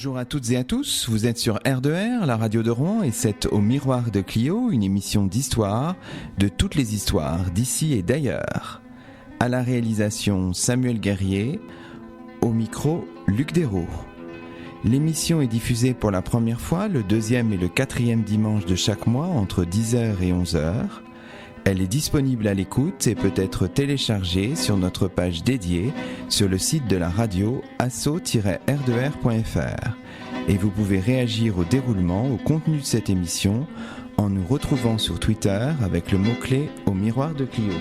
Bonjour à toutes et à tous, vous êtes sur R2R, la radio de Rouen, et c'est Au Miroir de Clio, une émission d'histoire, de toutes les histoires d'ici et d'ailleurs. À la réalisation, Samuel Guerrier, au micro, Luc Dérault. L'émission est diffusée pour la première fois le 2e et le 4e dimanche de chaque mois entre 10h et 11h. Elle est disponible à l'écoute et peut être téléchargée sur notre page dédiée sur le site de la radio asso-r2r.fr. Et vous pouvez réagir au déroulement, au contenu de cette émission en nous retrouvant sur Twitter avec le mot-clé Au Miroir de Clio.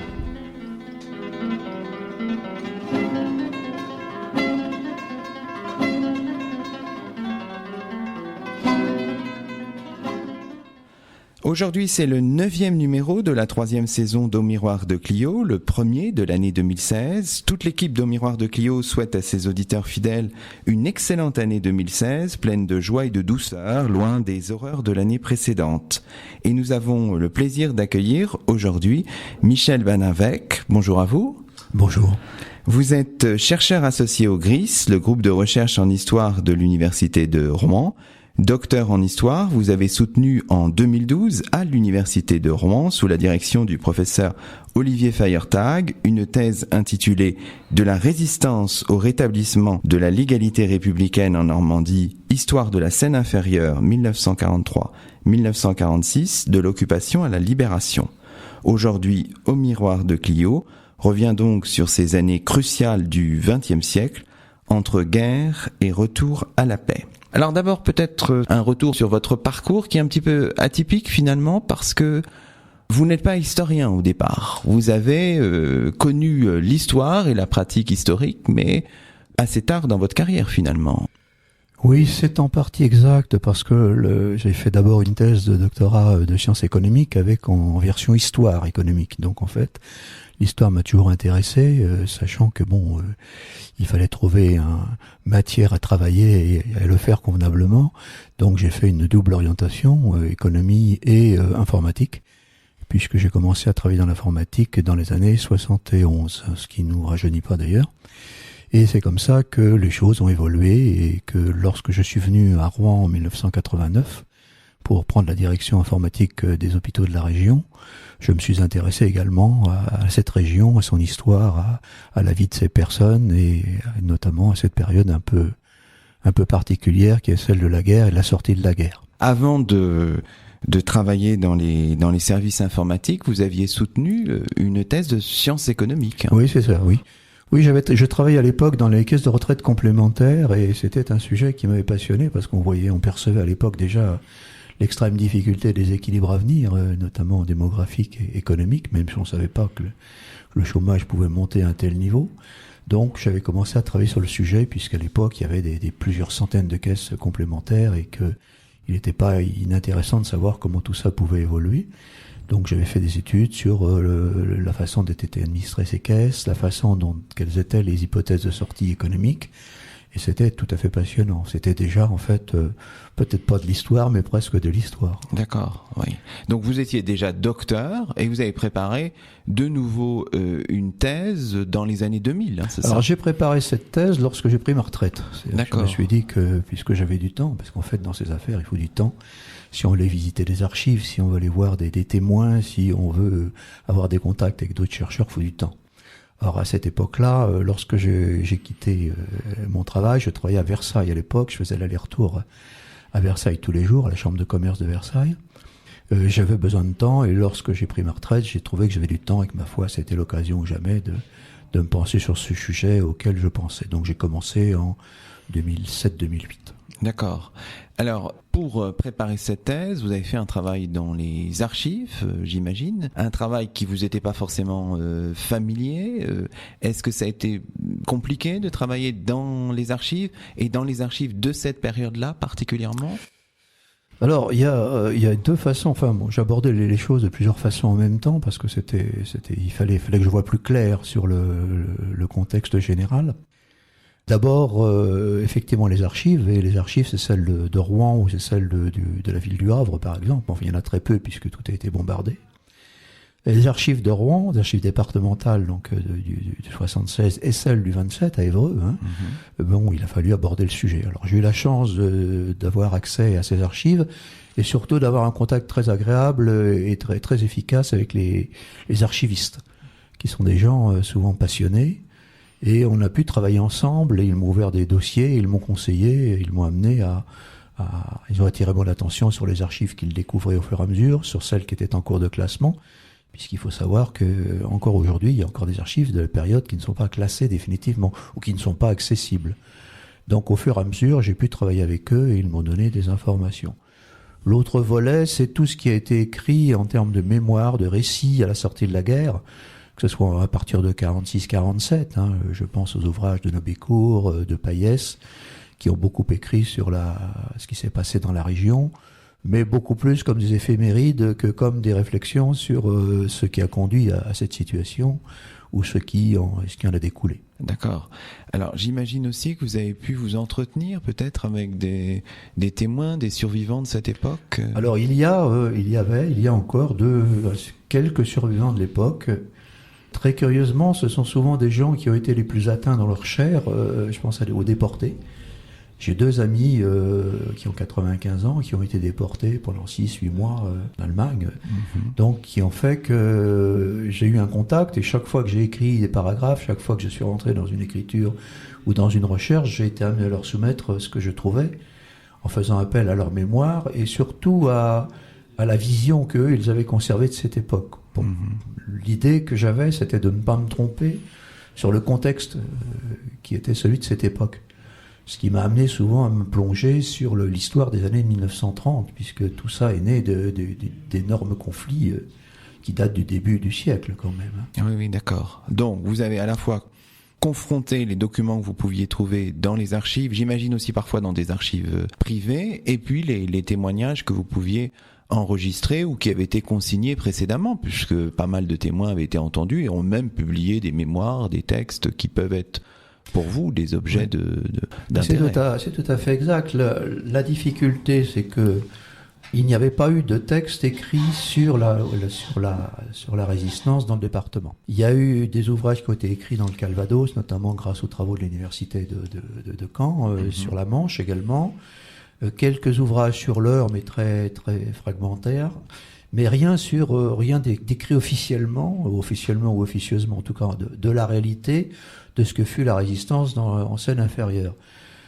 Aujourd'hui, c'est le 9e numéro de la 3e saison d'Au Miroir de Clio, le premier de l'année 2016. Toute l'équipe d'Au Miroir de Clio souhaite à ses auditeurs fidèles une excellente année 2016, pleine de joie et de douceur, loin des horreurs de l'année précédente. Et nous avons le plaisir d'accueillir aujourd'hui Michel Banavec. Bonjour à vous. Bonjour. Vous êtes chercheur associé au GRIS, le groupe de recherche en histoire de l'Université de Rouen. Docteur en histoire, vous avez soutenu en 2012 à l'Université de Rouen, sous la direction du professeur Olivier Feiertag, une thèse intitulée « De la résistance au rétablissement de la légalité républicaine en Normandie, histoire de la Seine inférieure 1943-1946, de l'occupation à la libération ». Aujourd'hui, Au Miroir de Clio revient donc sur ces années cruciales du XXe siècle, entre guerre et retour à la paix. Alors d'abord peut-être un retour sur votre parcours qui est un petit peu atypique finalement parce que vous n'êtes pas historien au départ. Vous avez connu l'histoire et la pratique historique mais assez tard dans votre carrière finalement. Oui, c'est en partie exact parce que j'ai fait d'abord une thèse de doctorat de sciences économiques avec en version histoire économique. Donc en fait, l'histoire m'a toujours intéressé, sachant que il fallait trouver une matière à travailler et à le faire convenablement. Donc j'ai fait une double orientation, économie et informatique, puisque j'ai commencé à travailler dans l'informatique dans les années 71, ce qui nous rajeunit pas d'ailleurs. Et c'est comme ça que les choses ont évolué et que lorsque je suis venu à Rouen en 1989 pour prendre la direction informatique des hôpitaux de la région, je me suis intéressé également à cette région, à son histoire, à la vie de ces personnes et notamment à cette période un peu particulière qui est celle de la guerre et de la sortie de la guerre. Avant de travailler dans les services informatiques, vous aviez soutenu une thèse de sciences économiques. Oui, c'est ça, oui. Oui, je travaillais à l'époque dans les caisses de retraite complémentaires et c'était un sujet qui m'avait passionné parce on percevait à l'époque déjà l'extrême difficulté des équilibres à venir, notamment démographiques et économiques, même si on ne savait pas que le chômage pouvait monter à un tel niveau. Donc j'avais commencé à travailler sur le sujet puisqu'à l'époque il y avait plusieurs centaines de caisses complémentaires et qu'il n'était pas inintéressant de savoir comment tout ça pouvait évoluer. Donc j'avais fait des études sur la façon dont étaient administrées ces caisses, la façon dont quelles étaient les hypothèses de sortie économique, et c'était tout à fait passionnant. C'était déjà en fait peut-être pas de l'histoire, mais presque de l'histoire. D'accord, oui. Donc vous étiez déjà docteur et vous avez préparé de nouveau une thèse dans les années 2000, c'est ça ? Alors j'ai préparé cette thèse lorsque j'ai pris ma retraite. D'accord. Je me suis dit que puisque j'avais du temps, parce qu'en fait dans ces affaires il faut du temps. Si on veut visiter des archives, si on veut aller voir des témoins, si on veut avoir des contacts avec d'autres chercheurs, il faut du temps. Alors à cette époque-là, lorsque j'ai quitté mon travail, je travaillais à Versailles à l'époque, je faisais l'aller-retour à Versailles tous les jours, à la chambre de commerce de Versailles. J'avais besoin de temps et lorsque j'ai pris ma retraite, j'ai trouvé que j'avais du temps et que ma foi, c'était l'occasion ou jamais de me pencher sur ce sujet auquel je pensais. Donc j'ai commencé en 2007-2008. D'accord. Alors, pour préparer cette thèse, vous avez fait un travail dans les archives, j'imagine. Un travail qui vous était pas forcément familier. Est-ce que ça a été compliqué de travailler dans les archives et dans les archives de cette période-là particulièrement ? Alors, il y a deux façons. Enfin, j'abordais les choses de plusieurs façons en même temps parce que il fallait que je voie plus clair sur le contexte général. D'abord, effectivement, les archives, et les archives, c'est celle de Rouen ou c'est celle de la ville du Havre, par exemple. Enfin, il y en a très peu puisque tout a été bombardé. Les archives de Rouen, les archives départementales donc du 76 et celles du 27 à Évreux, bon, il a fallu aborder le sujet. Alors j'ai eu la chance d'avoir accès à ces archives et surtout d'avoir un contact très agréable et très, très efficace avec les archivistes, qui sont des gens souvent passionnés. Et on a pu travailler ensemble et ils m'ont ouvert des dossiers, ils m'ont conseillé, et ils m'ont amené ils ont attiré mon attention sur les archives qu'ils découvraient au fur et à mesure, sur celles qui étaient en cours de classement. Puisqu'il faut savoir que encore aujourd'hui, il y a encore des archives de la période qui ne sont pas classées définitivement ou qui ne sont pas accessibles. Donc au fur et à mesure, j'ai pu travailler avec eux et ils m'ont donné des informations. L'autre volet, c'est tout ce qui a été écrit en termes de mémoire, de récits à la sortie de la guerre, que ce soit à partir de 46-47. Je pense aux ouvrages de Nobécourt, de Payès, qui ont beaucoup écrit sur ce qui s'est passé dans la région, mais beaucoup plus comme des éphémérides que comme des réflexions sur ce qui a conduit à cette situation ou ce qui en a découlé. D'accord. Alors j'imagine aussi que vous avez pu vous entretenir peut-être avec des témoins, des survivants de cette époque. Alors il y a encore quelques survivants de l'époque. Très curieusement, ce sont souvent des gens qui ont été les plus atteints dans leur chair, je pense aux déportés. J'ai 2 amis qui ont 95 ans, qui ont été déportés pendant 6-8 mois en Allemagne. Donc, qui ont fait que j'ai eu un contact et chaque fois que j'ai écrit des paragraphes, chaque fois que je suis rentré dans une écriture ou dans une recherche, j'ai été amené à leur soumettre ce que je trouvais, en faisant appel à leur mémoire et surtout à la vision qu'eux, ils avaient conservée de cette époque. Bon, l'idée que j'avais, c'était de ne pas me tromper sur le contexte qui était celui de cette époque. Ce qui m'a amené souvent à me plonger sur l'histoire des années 1930, puisque tout ça est né d'énormes conflits qui datent du début du siècle quand même. Oui, d'accord. Donc, vous avez à la fois confronté les documents que vous pouviez trouver dans les archives, j'imagine aussi parfois dans des archives privées, et puis les témoignages que vous pouviez enregistrés ou qui avaient été consignés précédemment, puisque pas mal de témoins avaient été entendus et ont même publié des mémoires, des textes qui peuvent être pour vous des objets d'intérêt. C'est tout à fait exact. La difficulté, c'est que il n'y avait pas eu de texte écrit sur la résistance dans le département. Il y a eu des ouvrages qui ont été écrits dans le Calvados, notamment grâce aux travaux de l'université de Caen, sur la Manche également. Quelques ouvrages sur l'Eure, mais très très fragmentaires. Mais rien décrit officiellement ou officieusement, en tout cas de la réalité de ce que fut la résistance en Seine-Inférieure.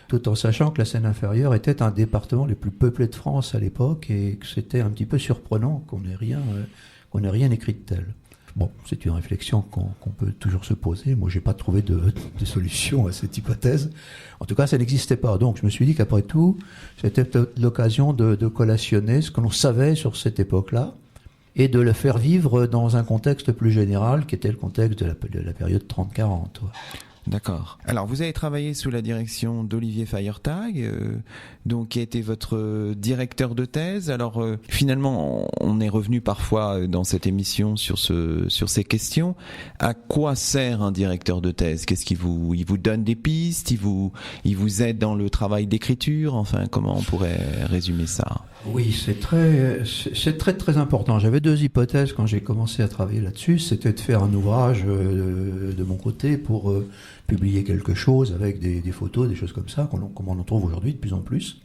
Tout en sachant que la Seine-Inférieure était un département les plus peuplés de France à l'époque et que c'était un petit peu surprenant qu'on n'ait rien écrit de tel. Bon, c'est une réflexion qu'on peut toujours se poser. Moi, j'ai pas trouvé de solution à cette hypothèse. En tout cas, ça n'existait pas. Donc, je me suis dit qu'après tout, c'était peut-être l'occasion de collationner ce que l'on savait sur cette époque-là et de le faire vivre dans un contexte plus général, qui était le contexte de la période 30-40. D'accord. Alors, vous avez travaillé sous la direction d'Olivier Feiertag, donc qui a été votre directeur de thèse. Alors, finalement, on est revenu parfois dans cette émission sur ces questions. À quoi sert un directeur de thèse ? Il vous donne des pistes, il vous aide dans le travail d'écriture. Enfin, comment on pourrait résumer ça ? Oui, c'est très très important. J'avais 2 hypothèses quand j'ai commencé à travailler là-dessus. C'était de faire un ouvrage de mon côté pour publier quelque chose avec des photos, des choses comme ça, comme on en trouve aujourd'hui de plus en plus.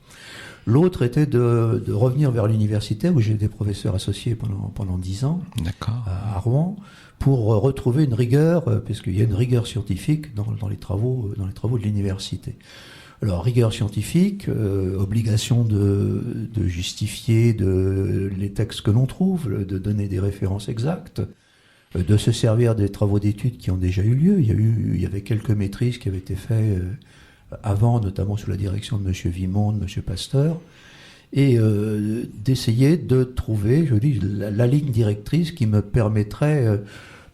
L'autre était de revenir vers l'université où j'ai été professeur associé pendant 10 ans. D'accord. À Rouen, pour retrouver une rigueur, puisqu'il y a une rigueur scientifique dans les travaux de l'université. Alors, rigueur scientifique, obligation de justifier les textes que l'on trouve, de donner des références exactes, de se servir des travaux d'études qui ont déjà eu lieu. Il y avait quelques maîtrises qui avaient été faites avant, notamment sous la direction de M. Vimond, de M. Pasteur, et d'essayer de trouver, la ligne directrice qui me permettrait,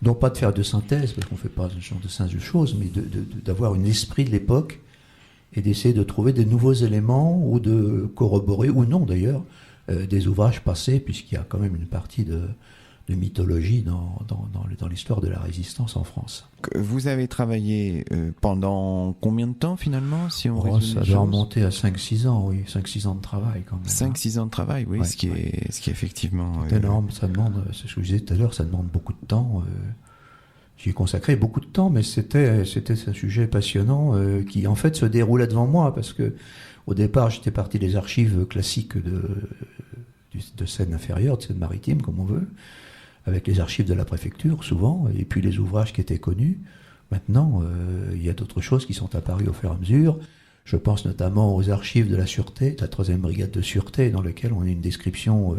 non pas de faire de synthèse, parce qu'on ne fait pas ce genre de choses, mais d'avoir un esprit de l'époque, et d'essayer de trouver des nouveaux éléments ou de corroborer, ou non d'ailleurs, des ouvrages passés, puisqu'il y a quand même une partie de mythologie dans l'histoire de la résistance en France. Vous avez travaillé pendant combien de temps finalement, si on résume ça doit remonter à 5-6 ans, oui, 5-6 ans de travail quand même. 5-6 ans de travail, oui, ouais, ce qui est effectivement... C'est énorme, ça demande, c'est ce que je disais tout à l'heure, ça demande beaucoup de temps. J'y ai consacré beaucoup de temps, mais c'était un sujet passionnant qui en fait se déroulait devant moi, parce que au départ j'étais parti des archives classiques de Seine inférieure, de Seine maritime comme on veut, avec les archives de la préfecture souvent, et puis les ouvrages qui étaient connus. Maintenant, il y a d'autres choses qui sont apparues au fur et à mesure. Je pense notamment aux archives de la sûreté, de la 3e brigade de sûreté, dans lesquelles on a une description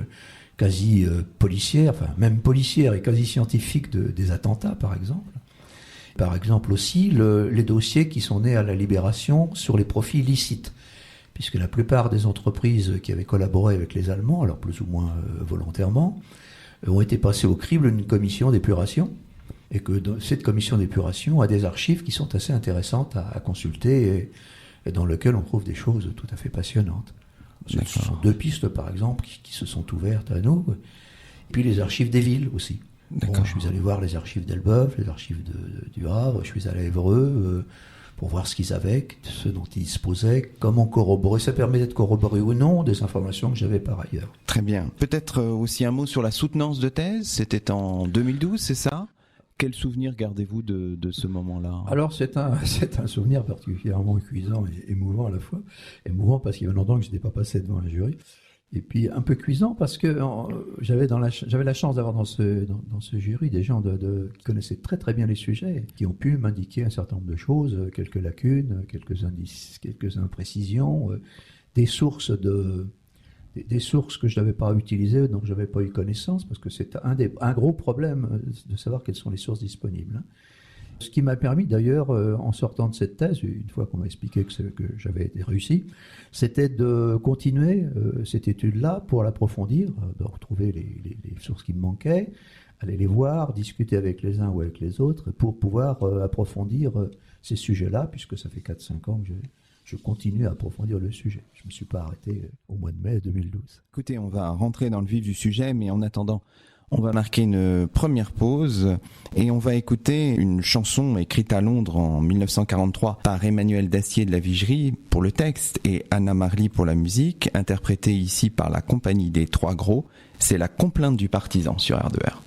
quasi policière, enfin même policière et quasi scientifique des attentats, par exemple. Par exemple aussi les dossiers qui sont nés à la Libération sur les profits licites, puisque la plupart des entreprises qui avaient collaboré avec les Allemands, alors plus ou moins volontairement, ont été passées au crible d'une commission d'épuration, et que cette commission d'épuration a des archives qui sont assez intéressantes à consulter et dans lesquelles on trouve des choses tout à fait passionnantes. Ce sont 2 pistes, par exemple, qui se sont ouvertes à nous, et puis les archives des villes aussi. Bon, je suis allé voir les archives d'Elbeuf, les archives du Havre, je suis allé à Évreux pour voir ce qu'ils avaient, ce dont ils disposaient, comment corroborer. Ça permet d'être corroboré ou non des informations que j'avais par ailleurs. Très bien. Peut-être aussi un mot sur la soutenance de thèse. C'était en 2012, c'est ça ? Quel souvenir gardez-vous de ce moment-là ? Alors c'est un souvenir particulièrement cuisant et émouvant à la fois. Émouvant parce qu'il y avait longtemps que je n'étais pas passé devant un jury. Et puis un peu cuisant parce que j'avais la chance d'avoir dans ce jury des gens qui connaissaient très très bien les sujets, qui ont pu m'indiquer un certain nombre de choses, quelques lacunes, quelques indices, quelques imprécisions, des sources que je n'avais pas utilisées, dont je n'avais pas eu connaissance, parce que c'est un gros problème de savoir quelles sont les sources disponibles. Ce qui m'a permis d'ailleurs, en sortant de cette thèse, une fois qu'on m'a expliqué que j'avais réussi, c'était de continuer cette étude-là pour l'approfondir, de retrouver les sources qui me manquaient, aller les voir, discuter avec les uns ou avec les autres, pour pouvoir approfondir ces sujets-là, puisque ça fait 4-5 ans que je continue à approfondir le sujet. Je ne me suis pas arrêté au mois de mai 2012. Écoutez, on va rentrer dans le vif du sujet, mais en attendant, on va marquer une première pause et on va écouter une chanson écrite à Londres en 1943 par Emmanuel Dacier de la Vigerie pour le texte et Anna Marly pour la musique, interprétée ici par la compagnie des Trois Gros. C'est La complainte du partisan sur R2R.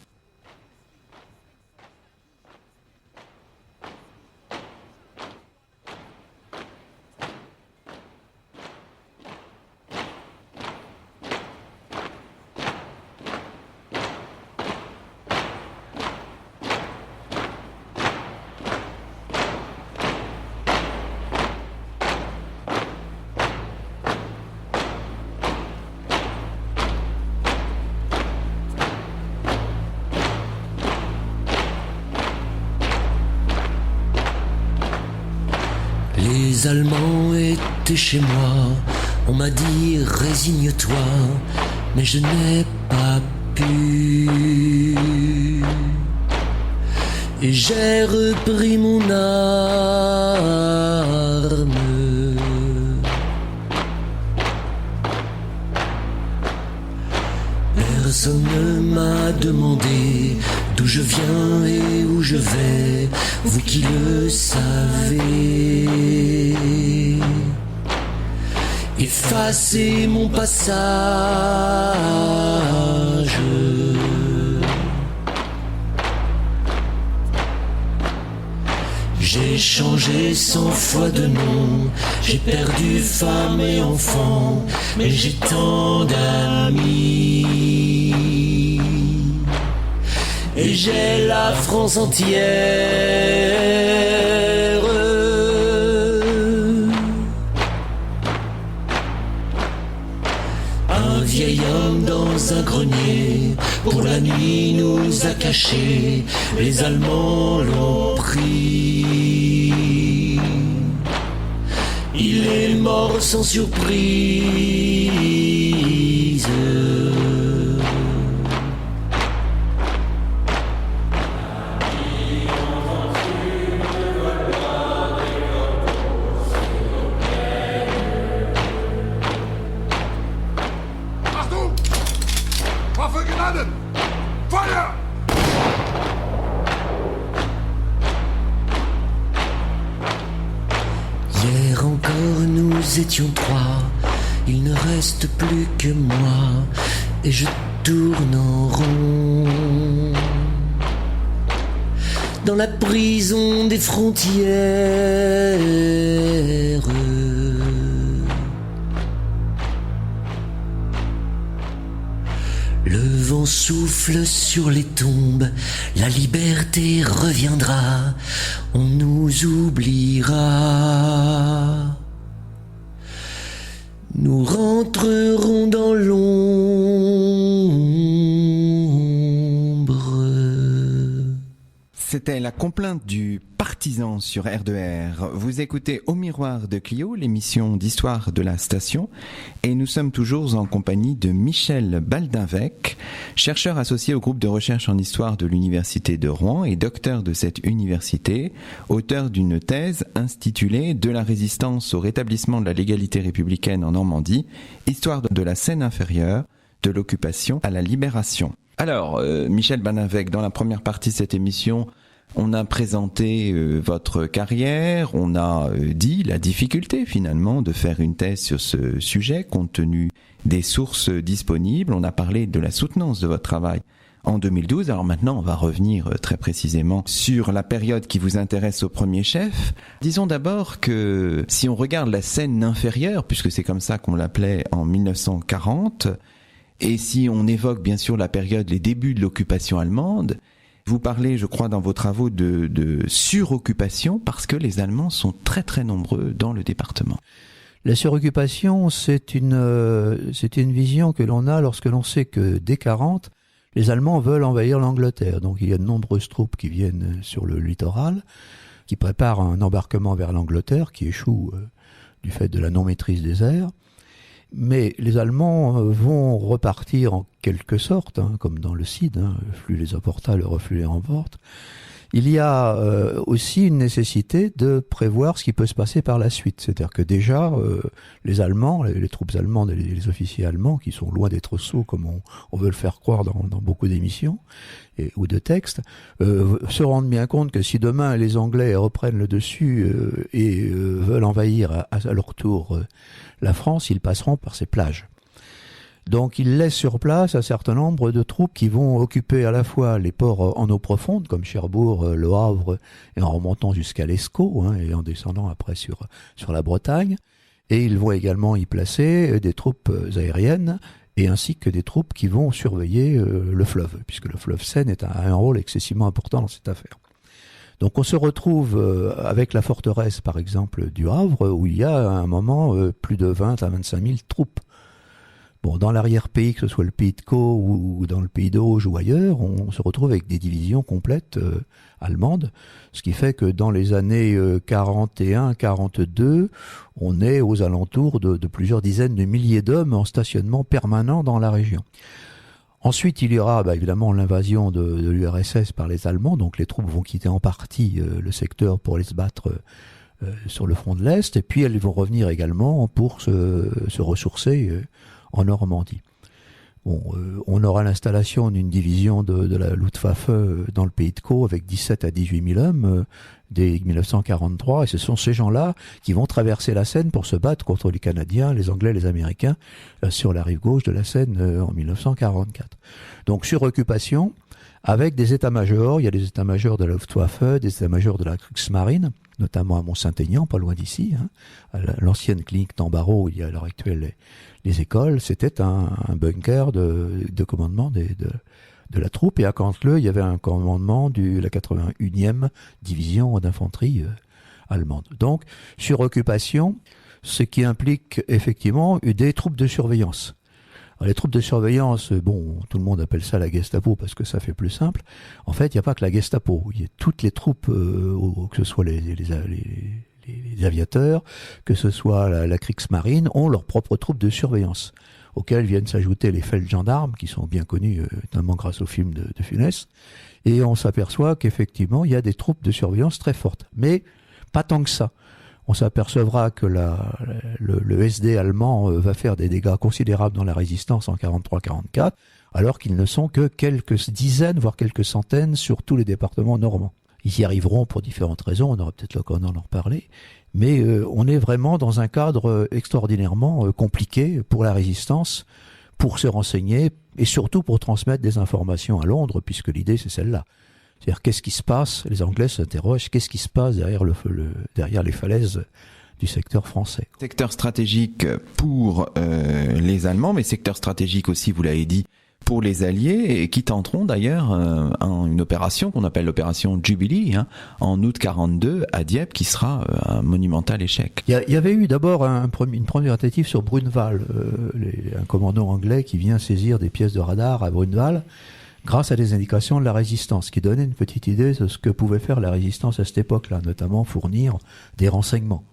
Les Allemands étaient chez moi, on m'a dit résigne-toi, mais je n'ai pas pu. Et j'ai repris mon arme. Personne ne m'a demandé d'où je viens et où je vais, vous qui le savez. Effacez mon passage. J'ai changé 100 fois de nom, j'ai perdu femme et enfant, mais j'ai tant d'amis. Et j'ai la France entière. Un vieil homme dans un grenier, pour la nuit nous a cachés, les Allemands l'ont pris. Il est mort sans surprise. Fire! Hier encore nous étions trois, il ne reste plus que moi, et je tourne en rond dans la prison des frontières. Le vent souffle sur les tombes, la liberté reviendra, on nous oubliera. Nous rentrerons dans l'ombre. C'était la complainte du partisan sur R2R. Vous écoutez Au Miroir de Clio, l'émission d'histoire de la station, et nous sommes toujours en compagnie de Michel Baldinvec, chercheur associé au groupe de recherche en histoire de l'Université de Rouen et docteur de cette université, auteur d'une thèse intitulée « De la résistance au rétablissement de la légalité républicaine en Normandie, histoire de la Seine inférieure, de l'occupation à la libération ». Alors, Michel Baldinvec, dans la première partie de cette émission, on a présenté votre carrière, on a dit la difficulté finalement de faire une thèse sur ce sujet compte tenu des sources disponibles. On a parlé de la soutenance de votre travail en 2012. Alors maintenant, on va revenir très précisément sur la période qui vous intéresse au premier chef. Disons d'abord que si on regarde la Seine inférieure, puisque c'est comme ça qu'on l'appelait en 1940, et si on évoque bien sûr la période, les débuts de l'occupation allemande, vous parlez, je crois, dans vos travaux de suroccupation parce que les Allemands sont très très nombreux dans le département. La suroccupation, c'est une vision que l'on a lorsque l'on sait que dès 40, les Allemands veulent envahir l'Angleterre. Donc il y a de nombreuses troupes qui viennent sur le littoral, qui préparent un embarquement vers l'Angleterre, qui échoue du fait de la non-maîtrise des airs. Mais les Allemands vont repartir en quelque sorte, comme dans le Cid, le flux les emporta, le reflux les emporte. Il y a aussi une nécessité de prévoir ce qui peut se passer par la suite. C'est-à-dire que déjà, les Allemands, les troupes allemandes et les officiers allemands, qui sont loin d'être sots, comme on veut le faire croire dans beaucoup d'émissions ou de textes, se rendent bien compte que si demain les Anglais reprennent le dessus et veulent envahir à leur tour la France, ils passeront par ces plages. Donc ils laissent sur place un certain nombre de troupes qui vont occuper à la fois les ports en eau profonde, comme Cherbourg, Le Havre, et en remontant jusqu'à l'Escaut, et en descendant après sur la Bretagne. Et ils vont également y placer des troupes aériennes, et ainsi que des troupes qui vont surveiller le fleuve, puisque le fleuve Seine a un rôle excessivement important dans cette affaire. Donc on se retrouve avec la forteresse, par exemple, du Havre, où il y a à un moment plus de 20 à 25 000 troupes. Bon, dans l'arrière-pays, que ce soit le pays de Caux ou dans le pays d'Auge ou ailleurs, on se retrouve avec des divisions complètes allemandes, ce qui fait que dans les années 41-42, on est aux alentours de plusieurs dizaines de milliers d'hommes en stationnement permanent dans la région. Ensuite, il y aura évidemment l'invasion de l'URSS par les Allemands, donc les troupes vont quitter en partie le secteur pour aller se battre sur le front de l'Est, et puis elles vont revenir également pour se ressourcer en Normandie. Bon, on aura l'installation d'une division de la Luftwaffe dans le pays de Caux avec 17 à 18 000 hommes dès 1943, et ce sont ces gens-là qui vont traverser la Seine pour se battre contre les Canadiens, les Anglais, les Américains sur la rive gauche de la Seine en 1944. Donc suroccupation avec des états-majors, il y a des états-majors de la Luftwaffe, des états-majors de la Kriegsmarine, notamment à Mont-Saint-Aignan, pas loin d'ici, à l'ancienne clinique Tambaro, où il y a à l'heure actuelle les écoles. C'était un bunker de commandement de la troupe, et à Cantleux, il y avait un commandement de la 81e division d'infanterie allemande. Donc, suroccupation, ce qui implique effectivement des troupes de surveillance. Alors, les troupes de surveillance, tout le monde appelle ça la Gestapo parce que ça fait plus simple. En fait, il n'y a pas que la Gestapo. Il y a toutes les troupes, que ce soit les aviateurs, que ce soit la Kriegsmarine, ont leurs propres troupes de surveillance, auxquelles viennent s'ajouter les feldgendarmes, qui sont bien connus, notamment grâce au film de Funès. Et on s'aperçoit qu'effectivement, il y a des troupes de surveillance très fortes. Mais pas tant que ça. On s'apercevra que le SD allemand va faire des dégâts considérables dans la résistance en 43-44. alors qu'ils ne sont que quelques dizaines, voire quelques centaines sur tous les départements normands. Ils y arriveront pour différentes raisons, on aura peut-être l'occasion d'en reparler, mais on est vraiment dans un cadre extraordinairement compliqué pour la résistance, pour se renseigner et surtout pour transmettre des informations à Londres, puisque l'idée c'est celle-là. C'est-à-dire qu'est-ce qui se passe, les Anglais s'interrogent, qu'est-ce qui se passe derrière derrière les falaises du secteur français. Secteur stratégique pour les Allemands, mais secteur stratégique aussi, vous l'avez dit, pour les Alliés, et qui tenteront d'ailleurs une opération qu'on appelle l'opération Jubilee, en août 42 à Dieppe, qui sera un monumental échec. Il y avait eu d'abord une première tentative sur Bruneval, un commandant anglais qui vient saisir des pièces de radar à Bruneval, grâce à des indications de la résistance, qui donnaient une petite idée de ce que pouvait faire la résistance à cette époque-là, notamment fournir des renseignements.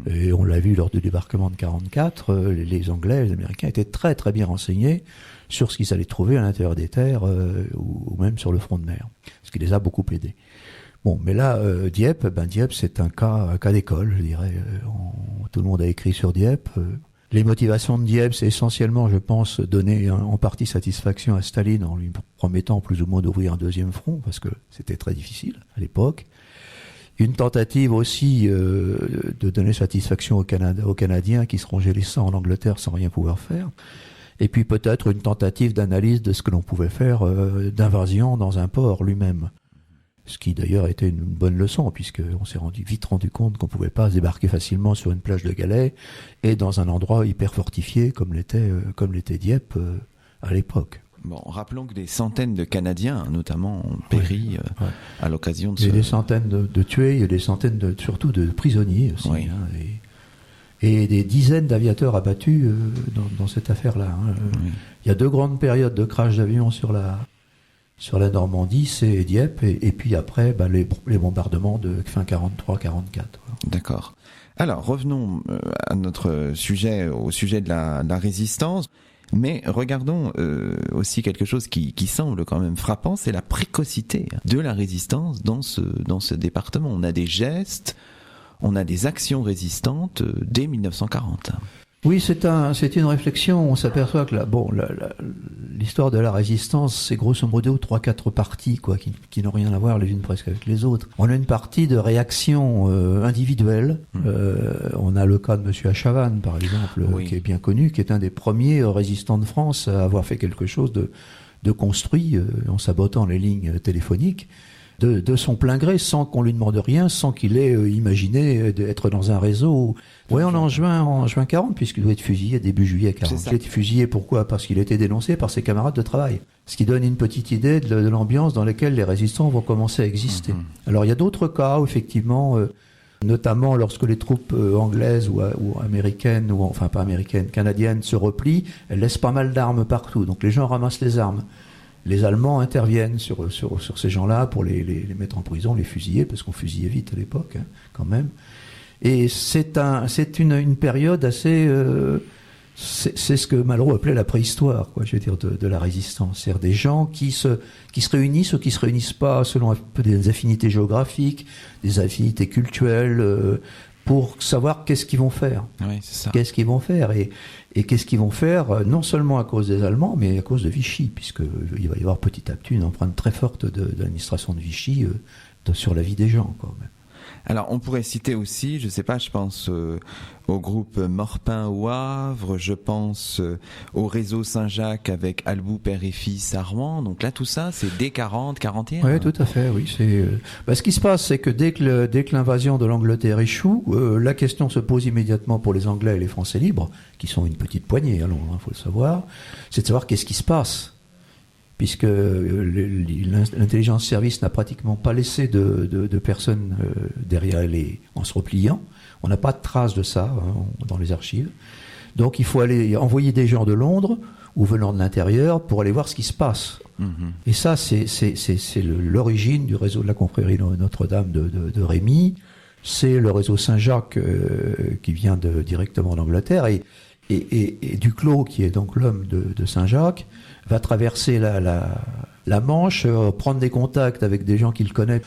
Et on l'a vu lors du débarquement de 44, les Anglais, les Américains étaient très très bien renseignés sur ce qu'ils allaient trouver à l'intérieur des terres ou même sur le front de mer, ce qui les a beaucoup aidés. Bon, mais là, Dieppe, c'est un cas d'école, je dirais. Tout le monde a écrit sur Dieppe. Les motivations de Dieppe, c'est essentiellement, je pense, donner en partie satisfaction à Staline en lui promettant plus ou moins d'ouvrir un deuxième front, parce que c'était très difficile à l'époque. Une tentative aussi de donner satisfaction aux Canadiens qui seront gelés en Angleterre sans rien pouvoir faire. Et puis peut-être une tentative d'analyse de ce que l'on pouvait faire d'invasion dans un port lui-même. Ce qui d'ailleurs était une bonne leçon, puisqu'on s'est vite rendu compte qu'on ne pouvait pas se débarquer facilement sur une plage de galets et dans un endroit hyper fortifié comme l'était Dieppe à l'époque. Bon, rappelons que des centaines de Canadiens, notamment, ont péri à l'occasion de Il y a des centaines de tués, il y a des centaines surtout de prisonniers aussi. Oui. Et des dizaines d'aviateurs abattus dans cette affaire-là. Oui. Il y a 2 grandes périodes de crash d'avions sur la Normandie, c'est Dieppe, et puis après les bombardements de fin 43-44. D'accord. Alors, revenons à notre sujet, au sujet de la résistance. Mais regardons aussi quelque chose qui semble quand même frappant, c'est la précocité de la résistance dans ce département. On a des gestes, on a des actions résistantes dès 1940. Oui, c'est une réflexion. On s'aperçoit que l'histoire de la résistance, c'est grosso modo 3-4 parties qui n'ont rien à voir les unes presque avec les autres. On a une partie de réaction individuelle. On a le cas de Monsieur Achavanne, par exemple, qui est bien connu, qui est un des premiers résistants de France à avoir fait quelque chose de construit en sabotant les lignes téléphoniques. De son plein gré, sans qu'on lui demande rien, sans qu'il ait imaginé d'être dans un réseau. Oui, en juin 40, puisqu'il doit être fusillé début juillet 40. Il a été fusillé, pourquoi ? Parce qu'il a été dénoncé par ses camarades de travail. Ce qui donne une petite idée de l'ambiance dans laquelle les résistants vont commencer à exister. Alors il y a d'autres cas où effectivement, notamment lorsque les troupes anglaises ou américaines, ou enfin pas américaines, canadiennes se replient, elles laissent pas mal d'armes partout. Donc les gens ramassent les armes. Les Allemands interviennent sur ces gens-là pour les mettre en prison, les fusiller, parce qu'on fusillait vite à l'époque, quand même. Et c'est une période assez... c'est ce que Malraux appelait la préhistoire, je veux dire, de la résistance. C'est-à-dire des gens qui se réunissent ou qui se réunissent pas selon un peu des affinités géographiques, des affinités culturelles, pour savoir qu'est-ce qu'ils vont faire. Oui, c'est ça. Qu'est-ce qu'ils vont faire et qu'est-ce qu'ils vont faire, non seulement à cause des Allemands, mais à cause de Vichy, puisqu'il va y avoir petit à petit une empreinte très forte de l'administration de Vichy sur la vie des gens, quoi. Alors, on pourrait citer aussi, je sais pas, je pense au groupe Morpin au Havre, je pense au réseau Saint-Jacques avec Albou, père et fils à Rouen. Donc là, tout ça, c'est dès 40, 41. Oui, tout à fait, oui. Ce qui se passe, c'est que dès que l'invasion de l'Angleterre échoue, la question se pose immédiatement pour les Anglais et les Français libres, qui sont une petite poignée à Londres, faut le savoir, c'est de savoir qu'est-ce qui se passe. Puisque l'intelligence service n'a pratiquement pas laissé de personnes derrière en se repliant. On n'a pas de traces de ça dans les archives. Donc il faut aller envoyer des gens de Londres ou venant de l'intérieur pour aller voir ce qui se passe. Et ça, c'est l'origine du réseau de la confrérie Notre-Dame de Rémy. C'est le réseau Saint-Jacques qui vient directement d'Angleterre. Et Duclos, qui est donc l'homme de Saint-Jacques, va traverser la Manche, prendre des contacts avec des gens qu'il connaît.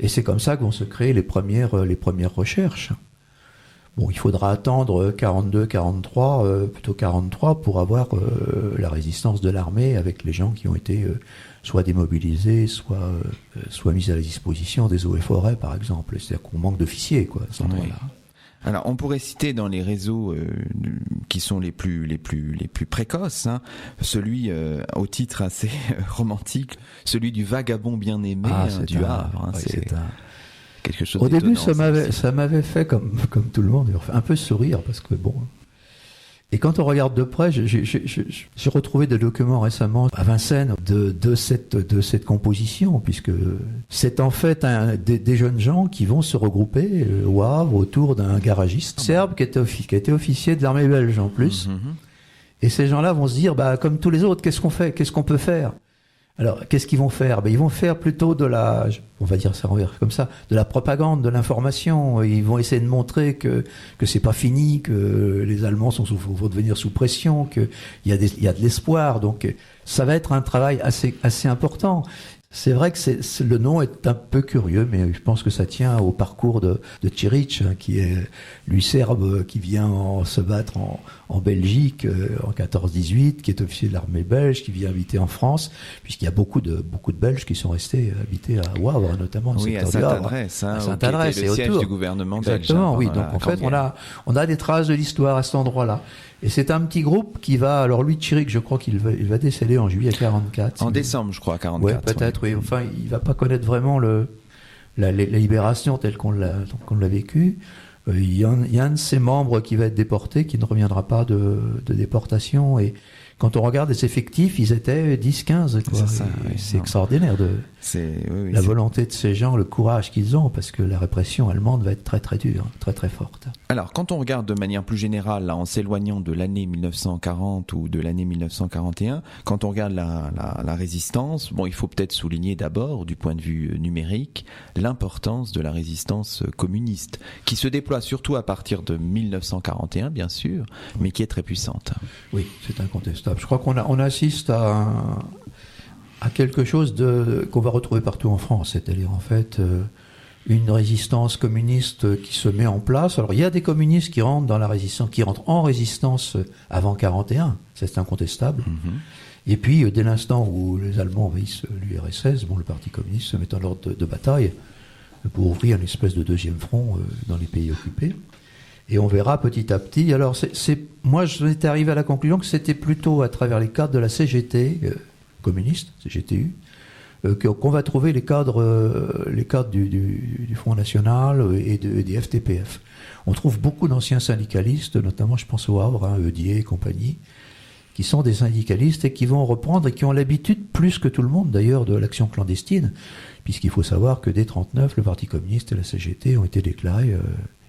Et c'est comme ça que vont se créer les premières recherches. Bon, il faudra attendre 42, 43, plutôt 43 pour avoir la résistance de l'armée avec les gens qui ont été soit démobilisés, soit mis à la disposition des eaux et forêts, par exemple. C'est-à-dire qu'on manque d'officiers, quoi, à cet endroit-là. Alors, on pourrait citer dans les réseaux qui sont les plus précoces, hein, celui au titre assez romantique, celui du vagabond bien-aimé du Havre. Hein, c'est quelque chose. Au début, ça m'avait fait comme tout le monde, un peu sourire parce que bon. Et quand on regarde de près, j'ai retrouvé des documents récemment à Vincennes de cette composition, puisque c'est en fait des jeunes gens qui vont se regrouper au Havre autour d'un garagiste serbe qui était officier de l'armée belge en plus. Et ces gens-là vont se dire, comme tous les autres, qu'est-ce qu'on fait, qu'est-ce qu'on peut faire? Alors, qu'est-ce qu'ils vont faire? Ils vont faire plutôt on va dire ça comme ça, de la propagande, de l'information. Ils vont essayer de montrer que c'est pas fini, que les Allemands vont devenir sous pression, qu'il y a de l'espoir. Donc, ça va être un travail assez important. C'est vrai que le nom est un peu curieux, mais je pense que ça tient au parcours de Ćirić, qui est lui serbe, qui vient se battre en Belgique en 14-18, qui est officier de l'armée belge, qui vient habiter en France, puisqu'il y a beaucoup de Belges qui sont restés habités à Wavre, notamment au secteur du Havre. À Saint-Adresse, et le siège autour du gouvernement belge. Exactement, oui. Donc en fait, on a des traces de l'histoire à cet endroit-là. Et c'est un petit groupe qui va, alors lui, Ćirić, je crois qu'il va décéder en juillet 44. En décembre, je crois, 44. Ouais, peut-être, oui. Enfin, il va pas connaître vraiment la libération telle qu'on l'a vécue. Il y a un de ses membres qui va être déporté, qui ne reviendra pas de déportation. Et quand on regarde les effectifs, ils étaient 10-15. C'est extraordinaire la volonté de ces gens, le courage qu'ils ont, parce que la répression allemande va être très très dure, très très forte. Alors, quand on regarde de manière plus générale, là, en s'éloignant de l'année 1940 ou de l'année 1941, quand on regarde la résistance, il faut peut-être souligner d'abord, du point de vue numérique, l'importance de la résistance communiste, qui se déploie surtout à partir de 1941, bien sûr, mais qui est très puissante. Oui, c'est incontestable. Je crois qu'on assiste à quelque chose qu'on va retrouver partout en France, c'est-à-dire en fait une résistance communiste qui se met en place. Alors il y a des communistes qui rentrent en résistance avant 41, c'est incontestable. Et puis dès l'instant où les Allemands envahissent l'URSS, le Parti communiste se met en ordre de bataille pour ouvrir une espèce de deuxième front dans les pays occupés. Et on verra petit à petit. Alors, moi, je suis arrivé à la conclusion que c'était plutôt à travers les cadres de la CGT, communiste, CGTU, qu'on va trouver les cadres du Front National et des FTPF. On trouve beaucoup d'anciens syndicalistes, notamment, je pense au Havre, Eudier et compagnie, qui sont des syndicalistes et qui vont reprendre et qui ont l'habitude, plus que tout le monde d'ailleurs, de l'action clandestine, puisqu'il faut savoir que dès 1939, le Parti communiste et la CGT ont été déclarés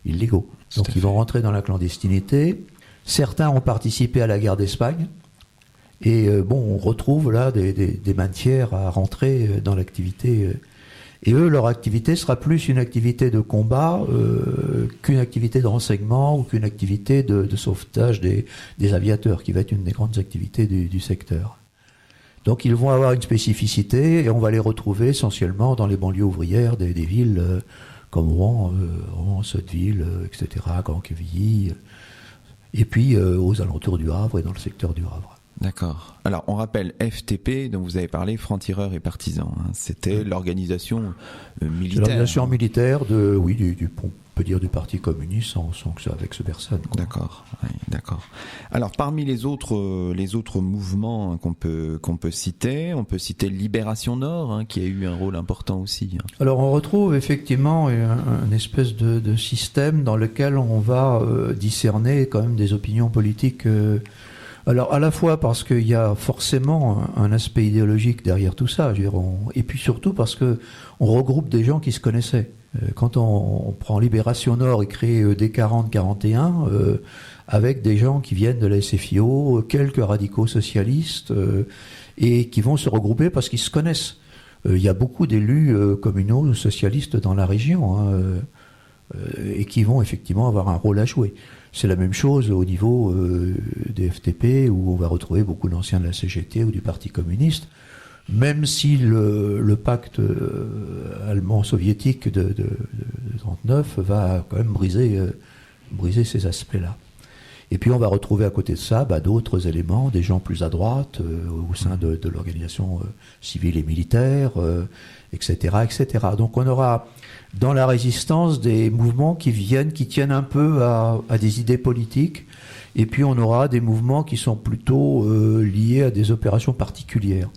illégaux. Donc ils vont rentrer dans la clandestinité. Certains ont participé à la guerre d'Espagne. Et on retrouve là des matières à rentrer dans l'activité. Et eux, leur activité sera plus une activité de combat qu'une activité de renseignement ou qu'une activité de sauvetage des aviateurs, qui va être une des grandes activités du secteur. Donc ils vont avoir une spécificité et on va les retrouver essentiellement dans les banlieues ouvrières des villes comme Rouen, Sotteville, etc., Grand-Quevilly, et puis aux alentours du Havre et dans le secteur du Havre. D'accord. Alors, on rappelle FTP, dont vous avez parlé, francs-tireurs et partisans. C'était l'organisation militaire. L'organisation militaire on peut dire du Parti communiste sans que ça vexe personne. D'accord. Oui, d'accord. Alors, parmi les autres mouvements qu'on peut citer, on peut citer Libération Nord, qui a eu un rôle important aussi. Alors, on retrouve effectivement un espèce de système dans lequel on va discerner quand même des opinions politiques. Alors, à la fois parce qu'il y a forcément un aspect idéologique derrière tout ça, et puis surtout parce que on regroupe des gens qui se connaissaient. Quand on prend Libération Nord, écrit dès 40-41, avec des gens qui viennent de la SFIO, quelques radicaux socialistes, et qui vont se regrouper parce qu'ils se connaissent. Il y a beaucoup d'élus communaux socialistes dans la région, et qui vont effectivement avoir un rôle à jouer. C'est la même chose au niveau des FTP, où on va retrouver beaucoup d'anciens de la CGT ou du Parti communiste, même si le pacte allemand-soviétique de 1939 va quand même briser briser ces aspects-là. Et puis on va retrouver à côté de ça d'autres éléments, des gens plus à droite au sein de l'organisation civile et militaire, etc., etc. Donc on aura dans la résistance des mouvements qui tiennent un peu à des idées politiques, et puis on aura des mouvements qui sont plutôt liés à des opérations particulières.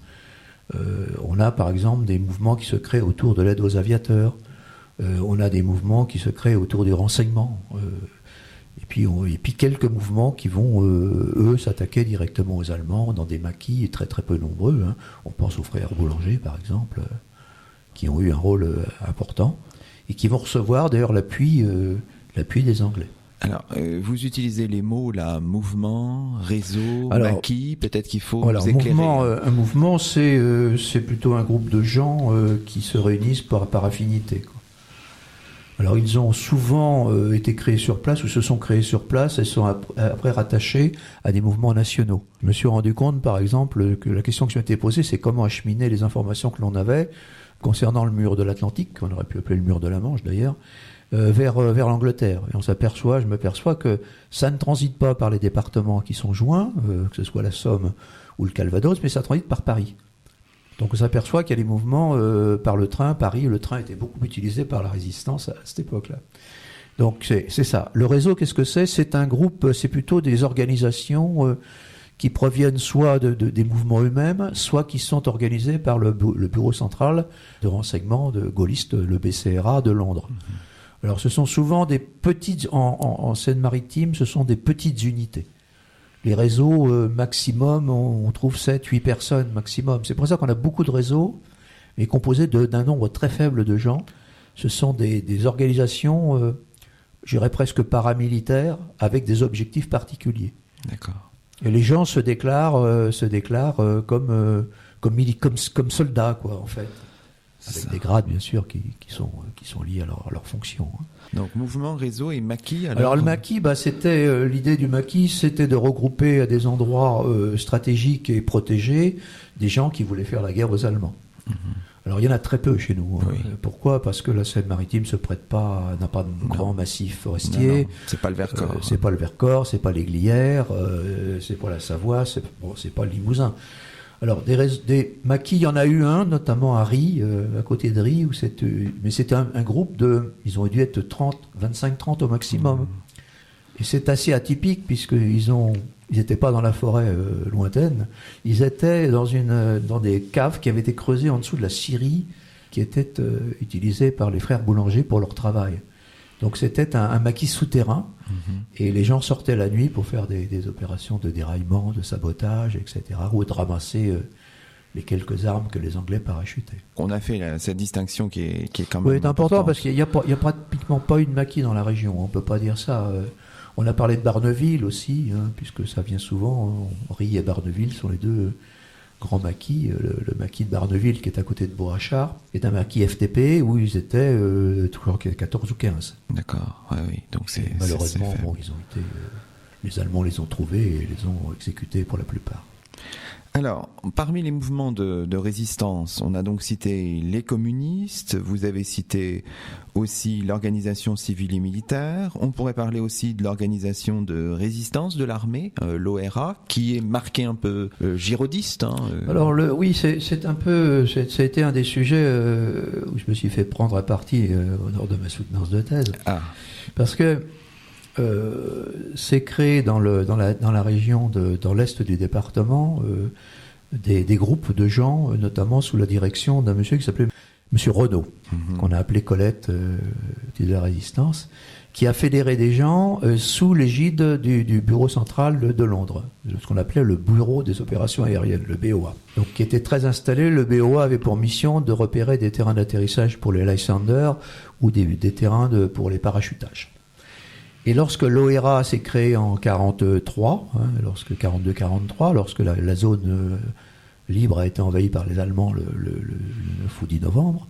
On a par exemple des mouvements qui se créent autour de l'aide aux aviateurs, on a des mouvements qui se créent autour du renseignement, et puis quelques mouvements qui vont, eux, s'attaquer directement aux Allemands dans des maquis très très peu nombreux. Hein. On pense aux frères Boulanger, par exemple, qui ont eu un rôle important, et qui vont recevoir d'ailleurs l'appui des Anglais. Alors, vous utilisez les mots là, mouvement, réseau, maquis, peut-être qu'il faut vous éclairer. Un mouvement, c'est plutôt un groupe de gens qui se réunissent par affinité, quoi. Alors ils ont souvent été créés sur place ou se sont créés sur place et sont après rattachés à des mouvements nationaux. Je me suis rendu compte par exemple que la question qui m'a été posée, c'est comment acheminer les informations que l'on avait concernant le mur de l'Atlantique, qu'on aurait pu appeler le mur de la Manche d'ailleurs, vers l'Angleterre. Et je m'aperçois que ça ne transite pas par les départements qui sont joints, que ce soit la Somme ou le Calvados, mais ça transite par Paris. Donc on s'aperçoit qu'il y a des mouvements par le train. Paris, le train était beaucoup utilisé par la résistance à cette époque-là. Donc c'est ça. Le réseau, qu'est-ce que c'est ? C'est un groupe, c'est plutôt des organisations qui proviennent soit des mouvements eux-mêmes, soit qui sont organisées par le bureau central de renseignement de gaulliste, le BCRA de Londres. Alors ce sont souvent des petites, en Seine-Maritime, ce sont des petites unités. Les réseaux, maximum, on trouve 7-8 personnes maximum. C'est pour ça qu'on a beaucoup de réseaux, mais composés d'un nombre très faible de gens. Ce sont des organisations, je dirais presque paramilitaires, avec des objectifs particuliers. D'accord. Et les gens se déclarent comme soldats, quoi, en fait. Avec des grades, bien sûr, qui sont liés à leur fonction. Hein. Donc, mouvement, réseau et maquis. Alors le maquis, c'était l'idée du maquis, c'était de regrouper à des endroits stratégiques et protégés des gens qui voulaient faire la guerre aux Allemands. Mm-hmm. Alors il y en a très peu chez nous. Oui. Pourquoi ? Parce que la Seine-Maritime n'a pas de grand massif forestier. Non. C'est pas le Vercors. C'est pas le Vercors, c'est pas les Glières, c'est pas la Savoie, c'est pas le Limousin. Alors, des maquis, il y en a eu un, notamment à Ry, à côté de Ry, mais c'était un groupe ils ont dû être 25-30 au maximum. Et c'est assez atypique, puisqu'ils n'étaient pas dans la forêt lointaine, ils étaient dans des caves qui avaient été creusées en dessous de la scierie, qui étaient utilisées par les frères Boulanger pour leur travail. Donc c'était un maquis souterrain, et les gens sortaient la nuit pour faire des opérations de déraillement, de sabotage, etc., ou de ramasser les quelques armes que les Anglais parachutaient. On a fait cette distinction qui est quand même c'est important, parce qu'il n'y a pratiquement pas eu de maquis dans la région, on ne peut pas dire ça. On a parlé de Barneville aussi, hein, puisque ça vient souvent. Ry et Barneville sont les deux grands maquis. Le maquis de Barneville, qui est à côté de Beaurachard, est un maquis FTP où ils étaient 14 ou 15. D'accord, oui. Donc malheureusement, les Allemands les ont trouvés et les ont exécutés pour la plupart. Alors, parmi les mouvements de résistance, on a donc cité les communistes, vous avez cité aussi l'organisation civile et militaire, on pourrait parler aussi de l'organisation de résistance de l'armée, l'ORA, qui est marquée un peu girodiste. Hein, Alors, oui, c'est un peu, ça a été un des sujets où je me suis fait prendre à partie lors de ma soutenance de thèse. Ah. Parce que c'est créé dans la région dans l'est du département des groupes de gens, notamment sous la direction d'un monsieur qui s'appelait Monsieur Renaud, qu'on a appelé Colette de la Résistance, qui a fédéré des gens sous l'égide du bureau central de Londres, ce qu'on appelait le bureau des opérations aériennes, le BOA. Donc, qui était très installé. Le BOA avait pour mission de repérer des terrains d'atterrissage pour les Lysander ou des terrains pour les parachutages. Et lorsque l'ORA s'est créée en 1943, lorsque la zone libre a été envahie par les Allemands le 9 ou 10 novembre,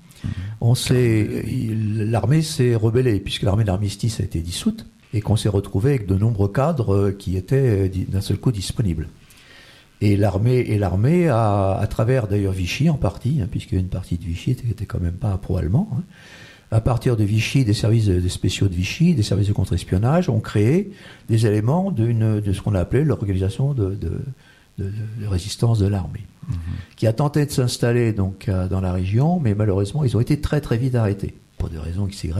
l'armée s'est rebellée, puisque l'armée d'armistice a été dissoute, et qu'on s'est retrouvé avec de nombreux cadres qui étaient d'un seul coup disponibles. Et l'armée a, à travers d'ailleurs Vichy en partie, puisqu'il y a une partie de Vichy qui n'était quand même pas pro-allemand, à partir de Vichy, des services des spéciaux de Vichy, des services de contre-espionnage, ont créé des éléments de ce qu'on a appelé l'organisation de résistance de l'armée, qui a tenté de s'installer donc dans la région, mais malheureusement, ils ont été très très vite arrêtés, pour des raisons XY.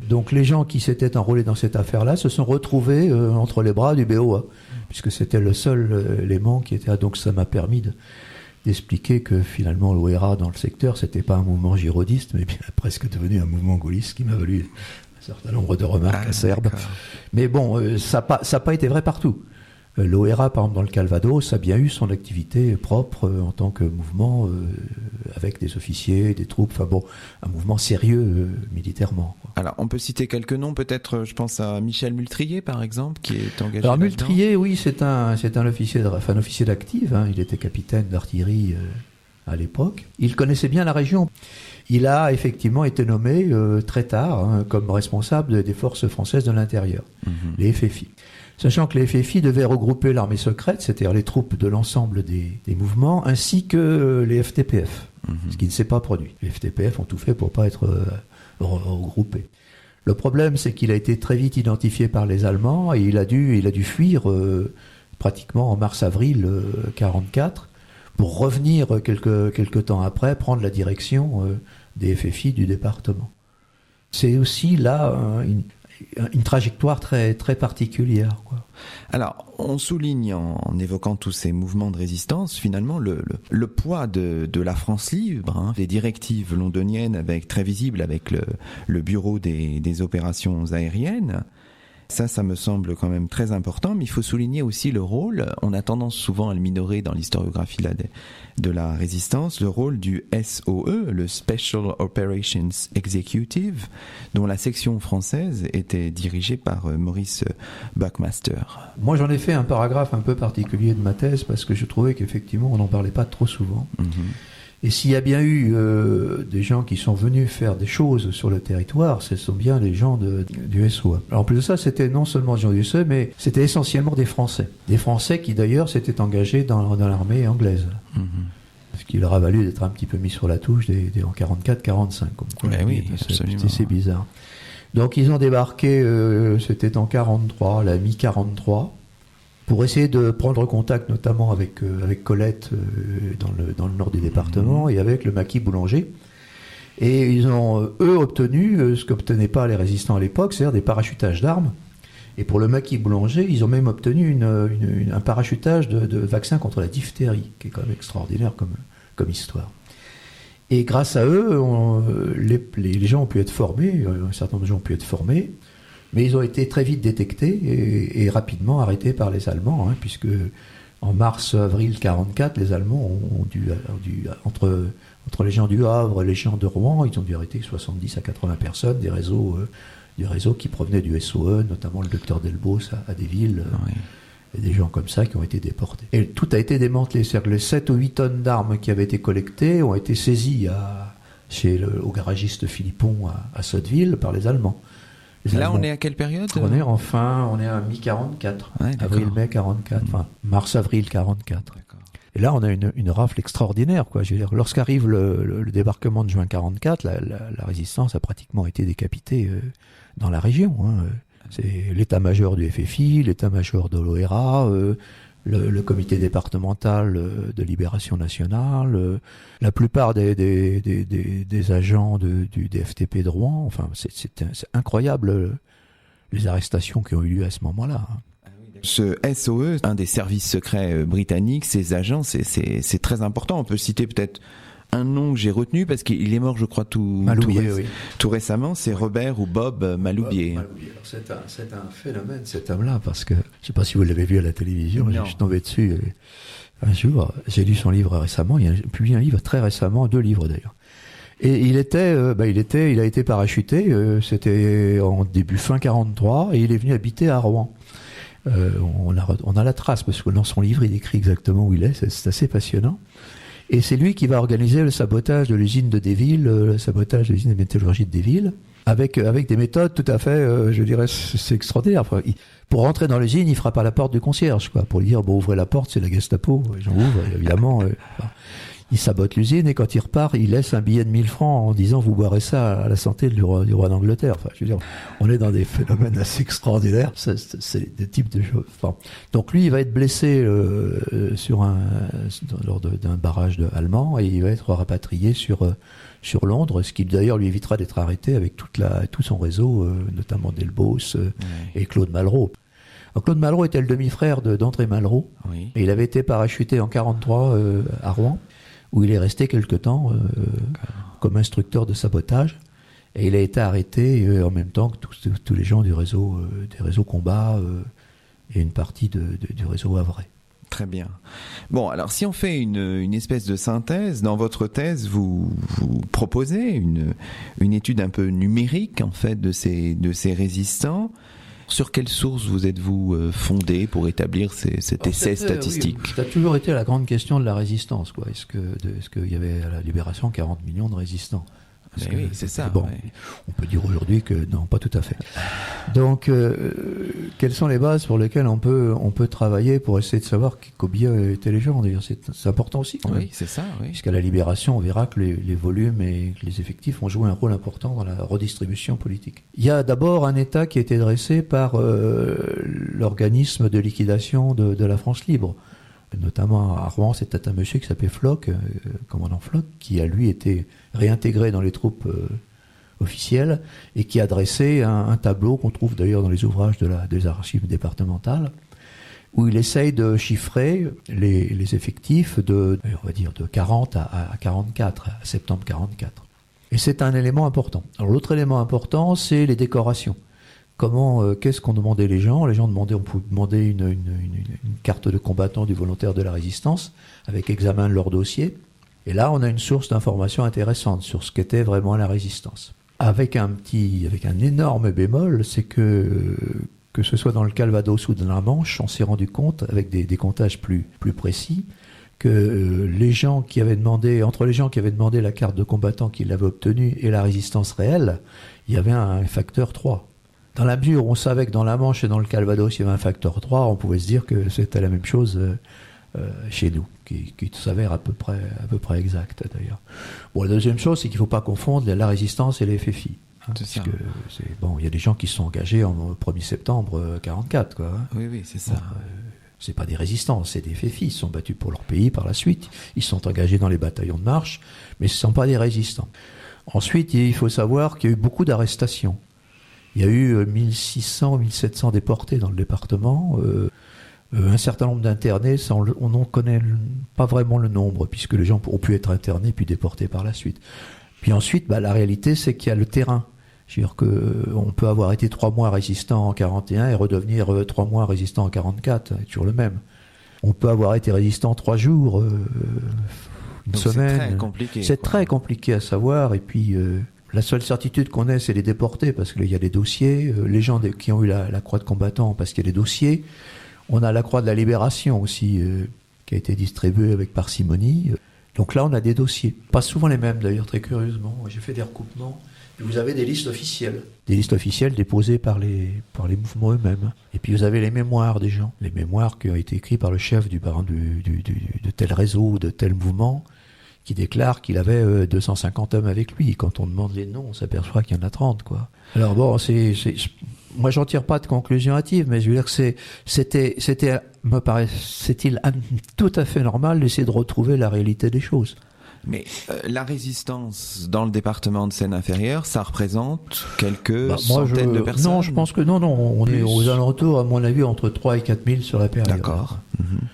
Donc les gens qui s'étaient enrôlés dans cette affaire-là se sont retrouvés entre les bras du BOA, puisque c'était le seul élément qui était... Donc ça m'a permis d'expliquer que finalement l'OERA dans le secteur, c'était pas un mouvement girodiste, mais bien presque devenu un mouvement gaulliste, qui m'a valu un certain nombre de remarques acerbes. Mais bon, ça n'a pas été vrai partout. L'OERA, par exemple, dans le Calvados, a bien eu son activité propre en tant que mouvement avec des officiers, des troupes, enfin bon, un mouvement sérieux militairement. Alors, on peut citer quelques noms, peut-être, je pense à Michel Multrier, par exemple, qui est engagé. Alors, Multrier, oui, c'est un officier d'active, hein, il était capitaine d'artillerie à l'époque. Il connaissait bien la région. Il a effectivement été nommé très tard comme responsable des forces françaises de l'intérieur, les FFI. Sachant que les FFI devaient regrouper l'armée secrète, c'est-à-dire les troupes de l'ensemble des mouvements, ainsi que les FTPF, ce qui ne s'est pas produit. Les FTPF ont tout fait pour ne pas être regroupés. Le problème, c'est qu'il a été très vite identifié par les Allemands et il a dû fuir pratiquement en mars-avril 1944 pour revenir quelques temps après, prendre la direction des FFI du département. C'est aussi là une trajectoire très, très particulière, quoi. Alors, on souligne en évoquant tous ces mouvements de résistance, finalement, le poids de la France libre, les directives londoniennes très visibles avec le bureau des opérations aériennes. Ça me semble quand même très important, mais il faut souligner aussi le rôle, on a tendance souvent à le minorer dans l'historiographie de la résistance, le rôle du SOE, le Special Operations Executive, dont la section française était dirigée par Maurice Buckmaster. Moi, j'en ai fait un paragraphe un peu particulier de ma thèse, parce que je trouvais qu'effectivement, on n'en parlait pas trop souvent. Et s'il y a bien eu des gens qui sont venus faire des choses sur le territoire, ce sont bien les gens du SOE. Alors en plus de ça, c'était non seulement des gens du SOE, mais c'était essentiellement des Français. Des Français qui d'ailleurs s'étaient engagés dans l'armée anglaise. Ce qui leur a valu d'être un petit peu mis sur la touche en 44-45. Oui, absolument. C'est bizarre. Donc ils ont débarqué, c'était en 43, la mi-43, pour essayer de prendre contact notamment avec Colette dans le nord du département et avec le maquis Boulanger. Et ils ont, eux, obtenu ce qu'obtenaient pas les résistants à l'époque, c'est-à-dire des parachutages d'armes. Et pour le maquis Boulanger, ils ont même obtenu un parachutage de vaccins contre la diphtérie, qui est quand même extraordinaire comme histoire. Et grâce à eux, les gens ont pu être formés, un certain nombre de gens ont pu être formés, mais ils ont été très vite détectés et rapidement arrêtés par les Allemands, puisque en mars-avril 1944, les Allemands ont dû entre les gens du Havre et les gens de Rouen, ils ont dû arrêter 70 à 80 personnes du réseau qui provenaient du SOE, notamment le docteur Delbos à des villes, et des gens comme ça qui ont été déportés. Et tout a été démantelé, c'est-à-dire que les 7 ou 8 tonnes d'armes qui avaient été collectées ont été saisies au garagiste Philippon à Sotteville par les Allemands. Là, on est à quelle période ? On est à mi-44, avril-mai 44, enfin mars-avril 44. D'accord. Et là, on a une rafle extraordinaire, quoi. Je veux dire, lorsqu'arrive le débarquement de juin 44, la résistance a pratiquement été décapitée dans la région. C'est l'état-major du FFI, l'état-major de l'OERA, le comité départemental de libération nationale, la plupart des agents des FTP de Rouen. Enfin, c'est incroyable les arrestations qui ont eu lieu à ce moment-là. Ce SOE, un des services secrets britanniques, ces agents, c'est très important. On peut citer peut-être un nom que j'ai retenu parce qu'il est mort, je crois, tout récemment. C'est Robert ou Bob Maloubier. C'est un phénomène, cet homme-là, parce que je ne sais pas si vous l'avez vu à la télévision. Je suis tombé dessus un jour. J'ai lu son livre récemment. Il a publié un livre très récemment, 2 livres d'ailleurs. Et il a été parachuté. C'était en début fin 43 et il est venu habiter à Rouen. On a la trace parce que dans son livre, il décrit exactement où il est. C'est assez passionnant. Et c'est lui qui va organiser le sabotage de l'usine de Déville, le sabotage de l'usine de métallurgie de Déville, avec des méthodes tout à fait, je dirais, c'est extraordinaire. Pour rentrer dans l'usine, il frappe à la porte du concierge, quoi, pour lui dire, bon, ouvrez la porte, c'est la Gestapo. Les gens ouvrent, évidemment. Il sabote l'usine et quand il repart, il laisse un billet de 1000 francs en disant vous boirez ça à la santé du roi d'Angleterre. Enfin, je veux dire, on est dans des phénomènes assez extraordinaires. C'est des types de choses. Enfin, donc lui, il va être blessé lors d'un barrage allemand et il va être rapatrié sur Londres, ce qui d'ailleurs lui évitera d'être arrêté avec tout son réseau, notamment Delbos et Claude Malraux. Alors, Claude Malraux était le demi-frère d'André Malraux et il avait été parachuté en 1943 à Rouen, où il est resté quelque temps comme instructeur de sabotage. Et il a été arrêté en même temps que tous les gens des réseaux combat et une partie du réseau Havrais. Très bien. Bon, alors si on fait une espèce de synthèse, dans votre thèse, vous proposez une étude un peu numérique, en fait, de ces résistants. Sur quelle source vous êtes-vous fondé pour établir cet essai statistique ? Oui, ça a toujours été la grande question de la résistance, quoi. Est-ce qu'il y avait à la Libération 40 millions de résistants ? Oui, c'est ça. Bon, on peut dire aujourd'hui que non, pas tout à fait. Donc, quelles sont les bases sur lesquelles on peut travailler pour essayer de savoir combien étaient les gens ? D'ailleurs, c'est important aussi. Quand même. Oui, c'est ça. Oui. Puisqu'à la Libération, on verra que les volumes et que les effectifs ont joué un rôle important dans la redistribution politique. Il y a d'abord un État qui a été dressé par l'organisme de liquidation de la France libre. Notamment à Rouen, c'était un monsieur qui s'appelait Floch, commandant Floch, qui a lui été réintégré dans les troupes officielles et qui a dressé un tableau qu'on trouve d'ailleurs dans les ouvrages des archives départementales, où il essaye de chiffrer les effectifs de 40 à 44, à septembre 44. Et c'est un élément important. Alors l'autre élément important, c'est les décorations. Qu'est-ce qu'on demandait les gens ? Les gens demandaient, on pouvait demander une carte de combattant du volontaire de la résistance avec examen de leur dossier. Et là, on a une source d'information intéressante sur ce qu'était vraiment la résistance. Avec un énorme bémol, c'est que ce soit dans le Calvados ou dans la Manche, on s'est rendu compte, avec des comptages plus précis, que entre les gens qui avaient demandé la carte de combattant qu'ils l'avaient obtenue et la résistance réelle, il y avait un facteur 3. Dans la mesure où on savait que dans la Manche et dans le Calvados, il y avait un facteur 3, on pouvait se dire que c'était la même chose chez nous, qui s'avère à peu près exact d'ailleurs. Bon, la deuxième chose, c'est qu'il ne faut pas confondre la résistance et les FFI. Parce que il y a des gens qui se sont engagés en 1er septembre 1944, quoi. Oui, c'est ça. C'est pas des résistants, c'est des FFI. Ils se sont battus pour leur pays par la suite. Ils se sont engagés dans les bataillons de marche, mais ce ne sont pas des résistants. Ensuite, il faut savoir qu'il y a eu beaucoup d'arrestations. Il y a eu 1600, 1700 déportés dans le département, un certain nombre d'internés, on n'en connaît pas vraiment le nombre, puisque les gens ont pu être internés puis déportés par la suite. Puis ensuite, la réalité, c'est qu'il y a le terrain. Je veux dire qu'on peut avoir été 3 mois résistant en 41 et redevenir 3 mois résistant en 44, c'est toujours le même. On peut avoir été résistant 3 jours, une semaine. C'est très compliqué. C'est très compliqué à savoir, et puis... La seule certitude qu'on ait, c'est les déportés, parce qu'il y a des dossiers. Les gens qui ont eu la croix de combattant, parce qu'il y a des dossiers. On a la croix de la libération aussi, qui a été distribuée avec parcimonie. Donc là, on a des dossiers. Pas souvent les mêmes, d'ailleurs, très curieusement. J'ai fait des recoupements. Puis vous avez des listes officielles. Des listes officielles déposées par les mouvements eux-mêmes. Et puis vous avez les mémoires des gens. Les mémoires qui ont été écrits par le chef de tel réseau, de tel mouvement, qui déclare qu'il avait 250 hommes avec lui. Quand on demande les noms, on s'aperçoit qu'il y en a 30, quoi. Alors bon, moi j'en tire pas de conclusion hâtive, mais je veux dire que me paraît-il tout à fait normal d'essayer de retrouver la réalité des choses. Mais la résistance dans le département de Seine-Inférieure, ça représente quelques centaines de personnes. Non, je pense que non, on est aux alentours, à mon avis, entre 3 et 4 000 sur la période. D'accord.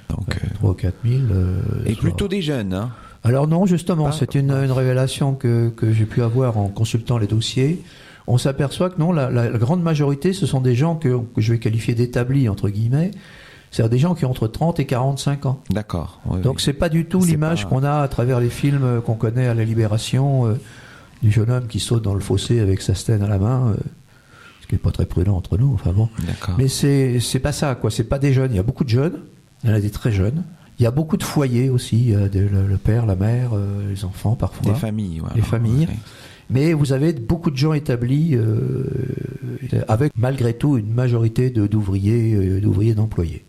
Donc 3 ou 4 000. Et plutôt des jeunes, hein. Alors non, justement, c'est une révélation que j'ai pu avoir en consultant les dossiers. On s'aperçoit que non, la grande majorité, ce sont des gens que je vais qualifier d'établis, entre guillemets. C'est-à-dire des gens qui ont entre 30 et 45 ans. D'accord. Oui, donc c'est pas du tout l'image qu'on a à travers les films qu'on connaît à la Libération, du jeune homme qui saute dans le fossé avec sa stène à la main, ce qui n'est pas très prudent entre nous, enfin bon. D'accord. Mais c'est pas ça, quoi. C'est pas des jeunes. Il y a beaucoup de jeunes, il y en a des très jeunes. Il y a beaucoup de foyers aussi, le père, la mère, les enfants parfois. Les familles, voilà. Les familles. Ouais. Mais vous avez beaucoup de gens établis avec malgré tout une majorité d'ouvriers d'employés.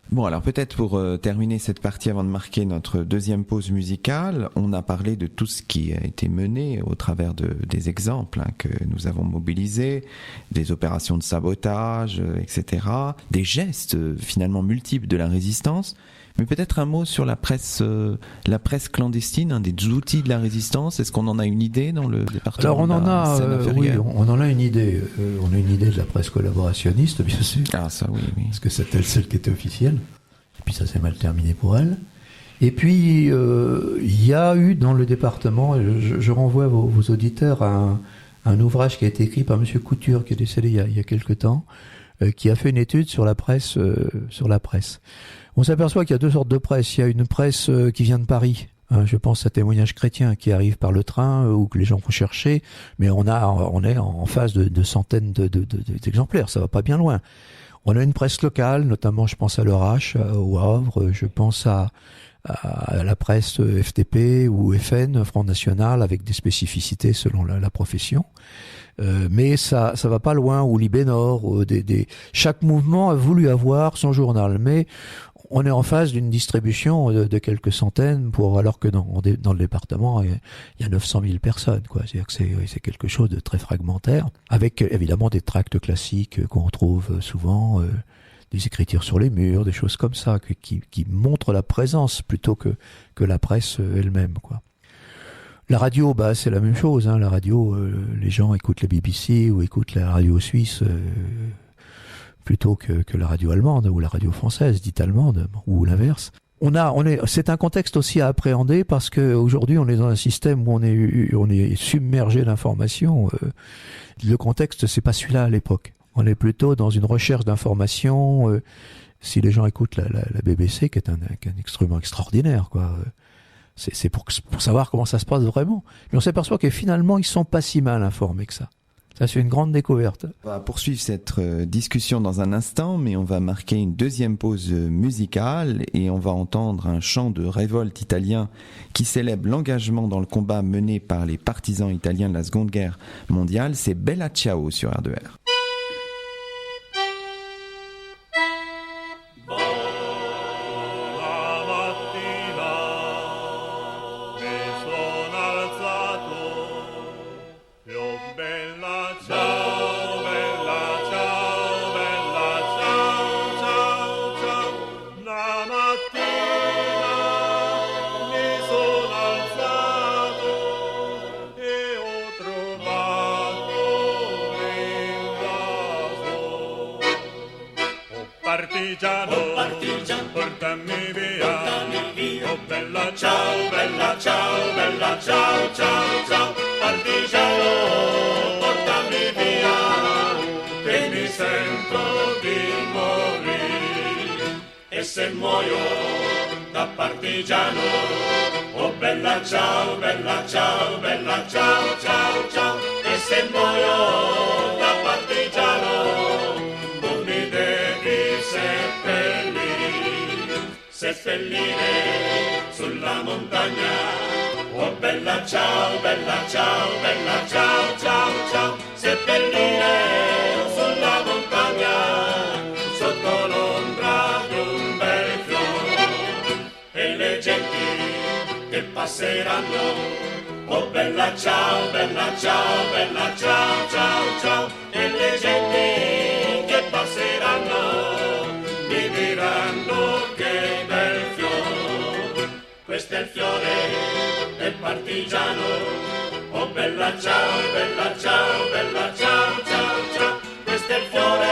Bon, alors peut-être pour terminer cette partie avant de marquer notre deuxième pause musicale, on a parlé de tout ce qui a été mené au travers des exemples que nous avons mobilisés, des opérations de sabotage, etc., des gestes finalement multiples de la résistance. Mais peut-être un mot sur la presse clandestine, des outils de la résistance. Est-ce qu'on en a une idée dans le département? Alors on en a, oui, on en a une idée. On a une idée de la presse collaborationniste, bien sûr. Ah ça, oui. Parce que c'était celle qui était officielle. Et puis ça s'est mal terminé pour elle. Et puis il y a eu dans le département, je renvoie vos auditeurs à un ouvrage qui a été écrit par Monsieur Couture, qui est décédé il y a quelque temps, qui a fait une étude sur la presse. On s'aperçoit qu'il y a deux sortes de presse. Il y a une presse qui vient de Paris. Je pense à Témoignages chrétiens qui arrive par le train ou que les gens vont chercher. Mais on est en phase de centaines d'exemplaires. Ça va pas bien loin. On a une presse locale, notamment je pense à l'Eurache, au Havre. Je pense à la presse FTP ou FN, Front National, avec des spécificités selon la profession. Mais ça va pas loin. Ou Libénor, chaque mouvement a voulu avoir son journal. Mais on est en phase d'une distribution de quelques centaines, alors que dans le département, il y a 900 000 personnes, quoi. C'est-à-dire que c'est quelque chose de très fragmentaire, avec évidemment des tracts classiques qu'on retrouve souvent, des écritures sur les murs, des choses comme ça, qui montrent la présence plutôt que la presse elle-même, quoi. La radio, c'est la même chose, hein. La radio, les gens écoutent la BBC ou écoutent la radio suisse, plutôt que la radio allemande ou la radio française, dite allemande, ou l'inverse. C'est un contexte aussi à appréhender parce que aujourd'hui on est dans un système où on est submergé d'informations. Le contexte, c'est pas celui-là à l'époque. On est plutôt dans une recherche d'informations. Si les gens écoutent la BBC, qui est un instrument extraordinaire, quoi. C'est pour savoir comment ça se passe vraiment. Mais on s'aperçoit que finalement ils sont pas si mal informés que ça. Ça, c'est une grande découverte. On va poursuivre cette discussion dans un instant, mais on va marquer une deuxième pause musicale et on va entendre un chant de révolte italien qui célèbre l'engagement dans le combat mené par les partisans italiens de la Seconde Guerre mondiale. C'est Bella Ciao sur R2R. Partigiano, portami via, oh bella ciao, bella ciao, bella ciao, ciao, ciao, partigiano, portami via, che mi sento di morire, e se muoio da partigiano, oh bella ciao, bella ciao, bella ciao, ciao, ciao, e se muoio da partigiano, seppellire sulla montagna, oh bella ciao, bella ciao, bella ciao, ciao, ciao, seppellire sulla montagna, sotto l'ombra di un bel fiore, e le genti che passeranno, oh bella ciao, bella ciao, bella ciao, ciao, ciao, e le genti che passeranno mi diranno che bel fiore, questo è il fiore del partigiano, oh bella ciao, bella ciao, bella ciao, ciao, ciao, questo è il fiore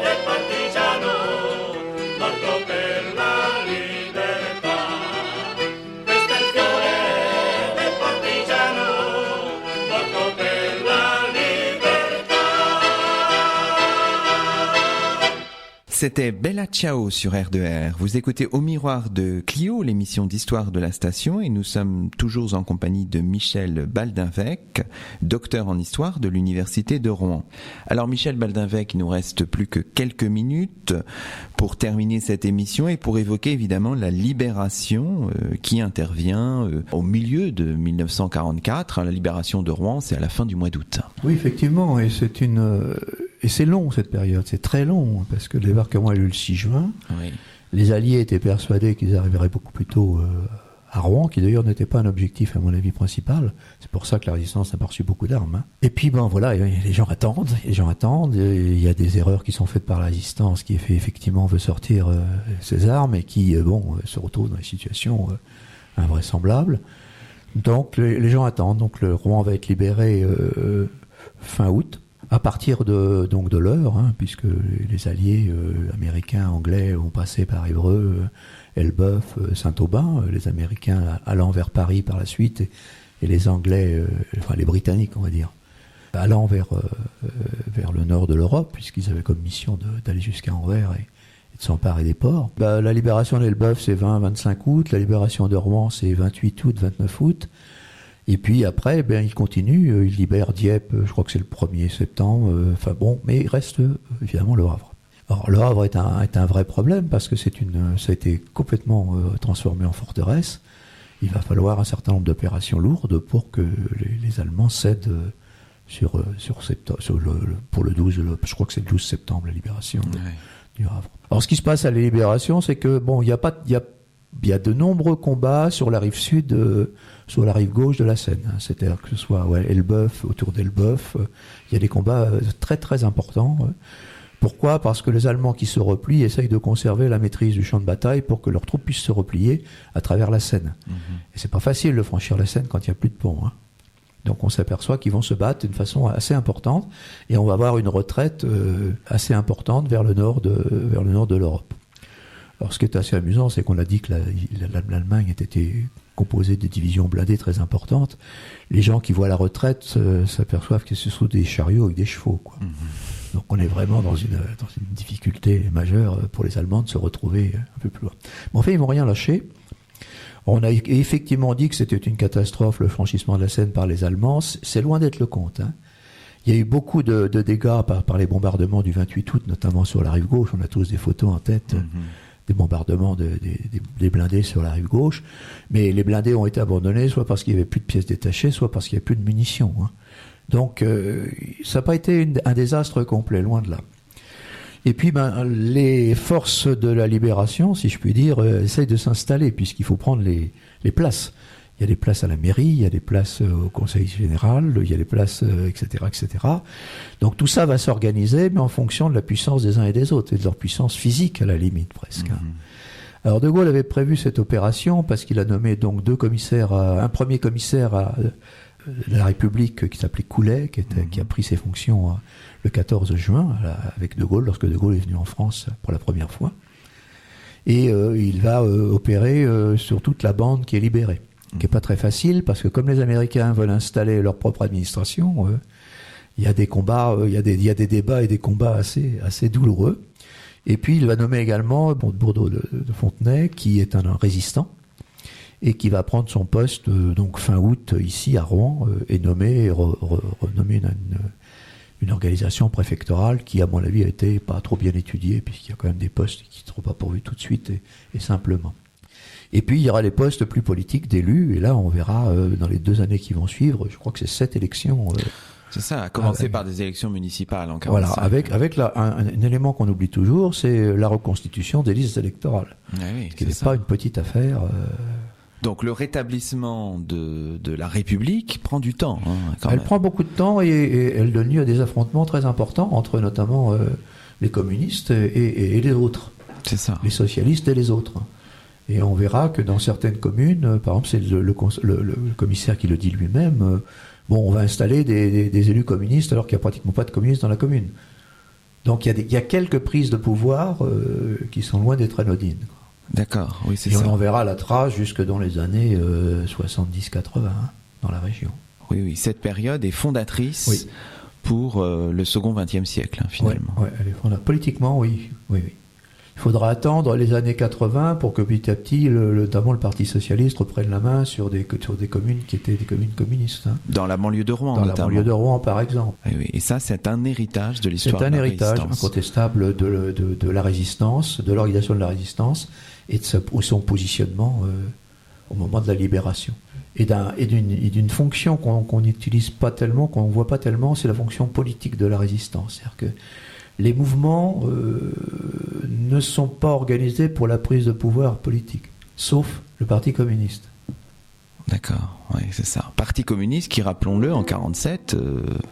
del partigiano, morto per la libertà, questo è il fiore del partigiano, morto per la libertà. C'était Bella Ciao sur R2R. Vous écoutez Au Miroir de Clio, l'émission d'histoire de la station, et nous sommes toujours en compagnie de Michel Baldinvec, docteur en histoire de l'Université de Rouen. Alors Michel Baldinvec, il nous reste plus que quelques minutes pour terminer cette émission et pour évoquer évidemment la libération qui intervient au milieu de 1944. La libération de Rouen, c'est à la fin du mois d'août. Oui, effectivement, et c'est long cette période, c'est très long, parce que le débarquement a eu le 6 juin. Oui. Les Alliés étaient persuadés qu'ils arriveraient beaucoup plus tôt à Rouen, qui d'ailleurs n'était pas un objectif à mon avis principal. C'est pour ça que la résistance n'a pas reçu beaucoup d'armes. Hein. Et puis voilà, les gens attendent, il y a des erreurs qui sont faites par la résistance qui effectivement veut sortir ses armes et qui se retrouve dans des situations invraisemblables. Donc les gens attendent. Donc le Rouen va être libéré fin août. À partir de l'heure, hein, puisque les alliés américains, anglais ont passé par Évreux, Elbeuf, Saint-Aubin, les Américains allant vers Paris par la suite, et les Anglais, les Britanniques, on va dire, allant vers le nord de l'Europe, puisqu'ils avaient comme mission d'aller jusqu'à Anvers et de s'emparer des ports. La libération d'Elbeuf, c'est 20-25 août, la libération de Rouen, c'est 28 août, 29 août. Et puis après, il continue, il libère Dieppe, je crois que c'est le 1er septembre, mais il reste évidemment le Havre. Alors le Havre est un vrai problème parce que ça a été complètement transformé en forteresse. Il va falloir un certain nombre d'opérations lourdes pour que les Allemands cèdent pour le 12, je crois que c'est le 12 septembre la libération du Havre. Alors ce qui se passe à la libération, c'est que il y a de nombreux combats sur la rive sud, sur la rive gauche de la Seine. Hein. C'est-à-dire que ce soit Elbeuf, autour d'Elbeuf, il y a des combats très très importants. Pourquoi ? Parce que les Allemands qui se replient essayent de conserver la maîtrise du champ de bataille pour que leurs troupes puissent se replier à travers la Seine. Mmh. Et c'est pas facile de franchir la Seine quand il n'y a plus de pont. Hein. Donc on s'aperçoit qu'ils vont se battre d'une façon assez importante et on va avoir une retraite assez importante vers le nord de l'Europe. Alors ce qui est assez amusant, c'est qu'on a dit que l'Allemagne était composée de divisions blindées très importantes. Les gens qui voient la retraite s'aperçoivent que ce sont des chariots avec des chevaux, quoi. Mmh. Donc on est vraiment dans une difficulté majeure pour les Allemands de se retrouver un peu plus loin. Mais en fait, ils m'ont rien lâché. On a effectivement dit que c'était une catastrophe, le franchissement de la Seine par les Allemands. C'est loin d'être le compte. Hein. Il y a eu beaucoup de dégâts par les bombardements du 28 août, notamment sur la rive gauche. On a tous des photos en tête. Des bombardements des blindés sur la rive gauche, mais les blindés ont été abandonnés soit parce qu'il n'y avait plus de pièces détachées, soit parce qu'il n'y avait plus de munitions. Hein. Donc ça n'a pas été un désastre complet, loin de là. Et puis les forces de la libération, si je puis dire, essayent de s'installer, puisqu'il faut prendre les places. Il y a des places à la mairie, il y a des places au conseil général, il y a des places, etc., etc. Donc tout ça va s'organiser, mais en fonction de la puissance des uns et des autres, et de leur puissance physique à la limite presque. Mmh. Alors De Gaulle avait prévu cette opération parce qu'il a nommé donc un premier commissaire de la République qui s'appelait Coulet, qui a pris ses fonctions le 14 juin avec De Gaulle, lorsque De Gaulle est venu en France pour la première fois. Et il va opérer sur toute la bande qui est libérée. Qui n'est pas très facile, parce que comme les Américains veulent installer leur propre administration, il y a des combats, il y a des débats et des combats assez douloureux. Et puis il va nommer également Bourdeau de Fontenay, qui est un résistant, et qui va prendre son poste donc fin août ici à Rouen, et renommer une organisation préfectorale qui, à mon avis, a été pas trop bien étudiée, puisqu'il y a quand même des postes qui ne seront pas pourvus tout de suite et simplement. Et puis, il y aura les postes plus politiques d'élus. Et là, on verra dans les 2 années qui vont suivre, je crois que c'est 7 élections. C'est ça, à commencer par des élections municipales en 45. Voilà, avec un élément qu'on oublie toujours, c'est la reconstitution des listes électorales. Oui, ce qui n'est pas une petite affaire. Donc le rétablissement de la République prend du temps. Elle prend beaucoup de temps et elle donne lieu à des affrontements très importants entre notamment les communistes et les autres. C'est ça. Les socialistes et les autres. Et on verra que dans certaines communes, par exemple, c'est le commissaire qui le dit lui-même, on va installer des élus communistes alors qu'il n'y a pratiquement pas de communistes dans la commune. Donc il y a quelques prises de pouvoir qui sont loin d'être anodines. D'accord, oui, c'est ça. Et on en verra la trace jusque dans les années 70-80 dans la région. Oui, cette période est fondatrice pour le second XXe siècle, finalement. Oui, elle est fondatrice. Politiquement, oui. Il faudra attendre les années 80 pour que petit à petit, notamment le Parti Socialiste reprenne la main sur des communes qui étaient des communes communistes. Hein. Dans la banlieue de Rouen, notamment. Dans la banlieue de Rouen, par exemple. Oui. Et ça, c'est un héritage de l'histoire de la résistance. C'est un héritage incontestable de la résistance, de l'organisation de la résistance et de son positionnement au moment de la libération. Et d'une fonction qu'on n'utilise pas tellement, qu'on ne voit pas tellement, c'est la fonction politique de la résistance. C'est-à-dire que les mouvements ne sont pas organisés pour la prise de pouvoir politique, sauf le Parti communiste. D'accord, oui, c'est ça. Parti communiste qui, rappelons-le, en 47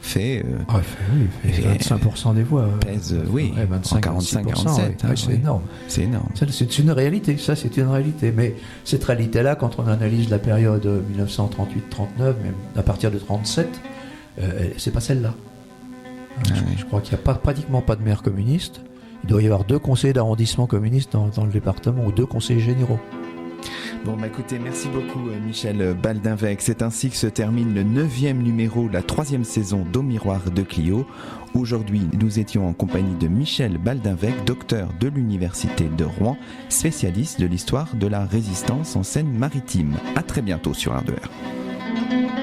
fait 25% des voix. Pèse, oui, 25, en 45-47. C'est énorme. C'est énorme. C'est une réalité, ça c'est une réalité. Mais cette réalité-là, quand on analyse la période 1938-39, même à partir de 37, c'est pas celle-là. Je crois qu'il n'y a pratiquement pas de maire communiste. Il doit y avoir 2 conseillers d'arrondissement communistes dans le département, ou 2 conseillers généraux. Bon, écoutez, merci beaucoup Michel Baldinvec. C'est ainsi que se termine le 9e numéro, la 3e saison d'Au Miroir de Clio. Aujourd'hui, nous étions en compagnie de Michel Baldinvec, docteur de l'Université de Rouen, spécialiste de l'histoire de la résistance en Seine-Maritime. À très bientôt sur R2R.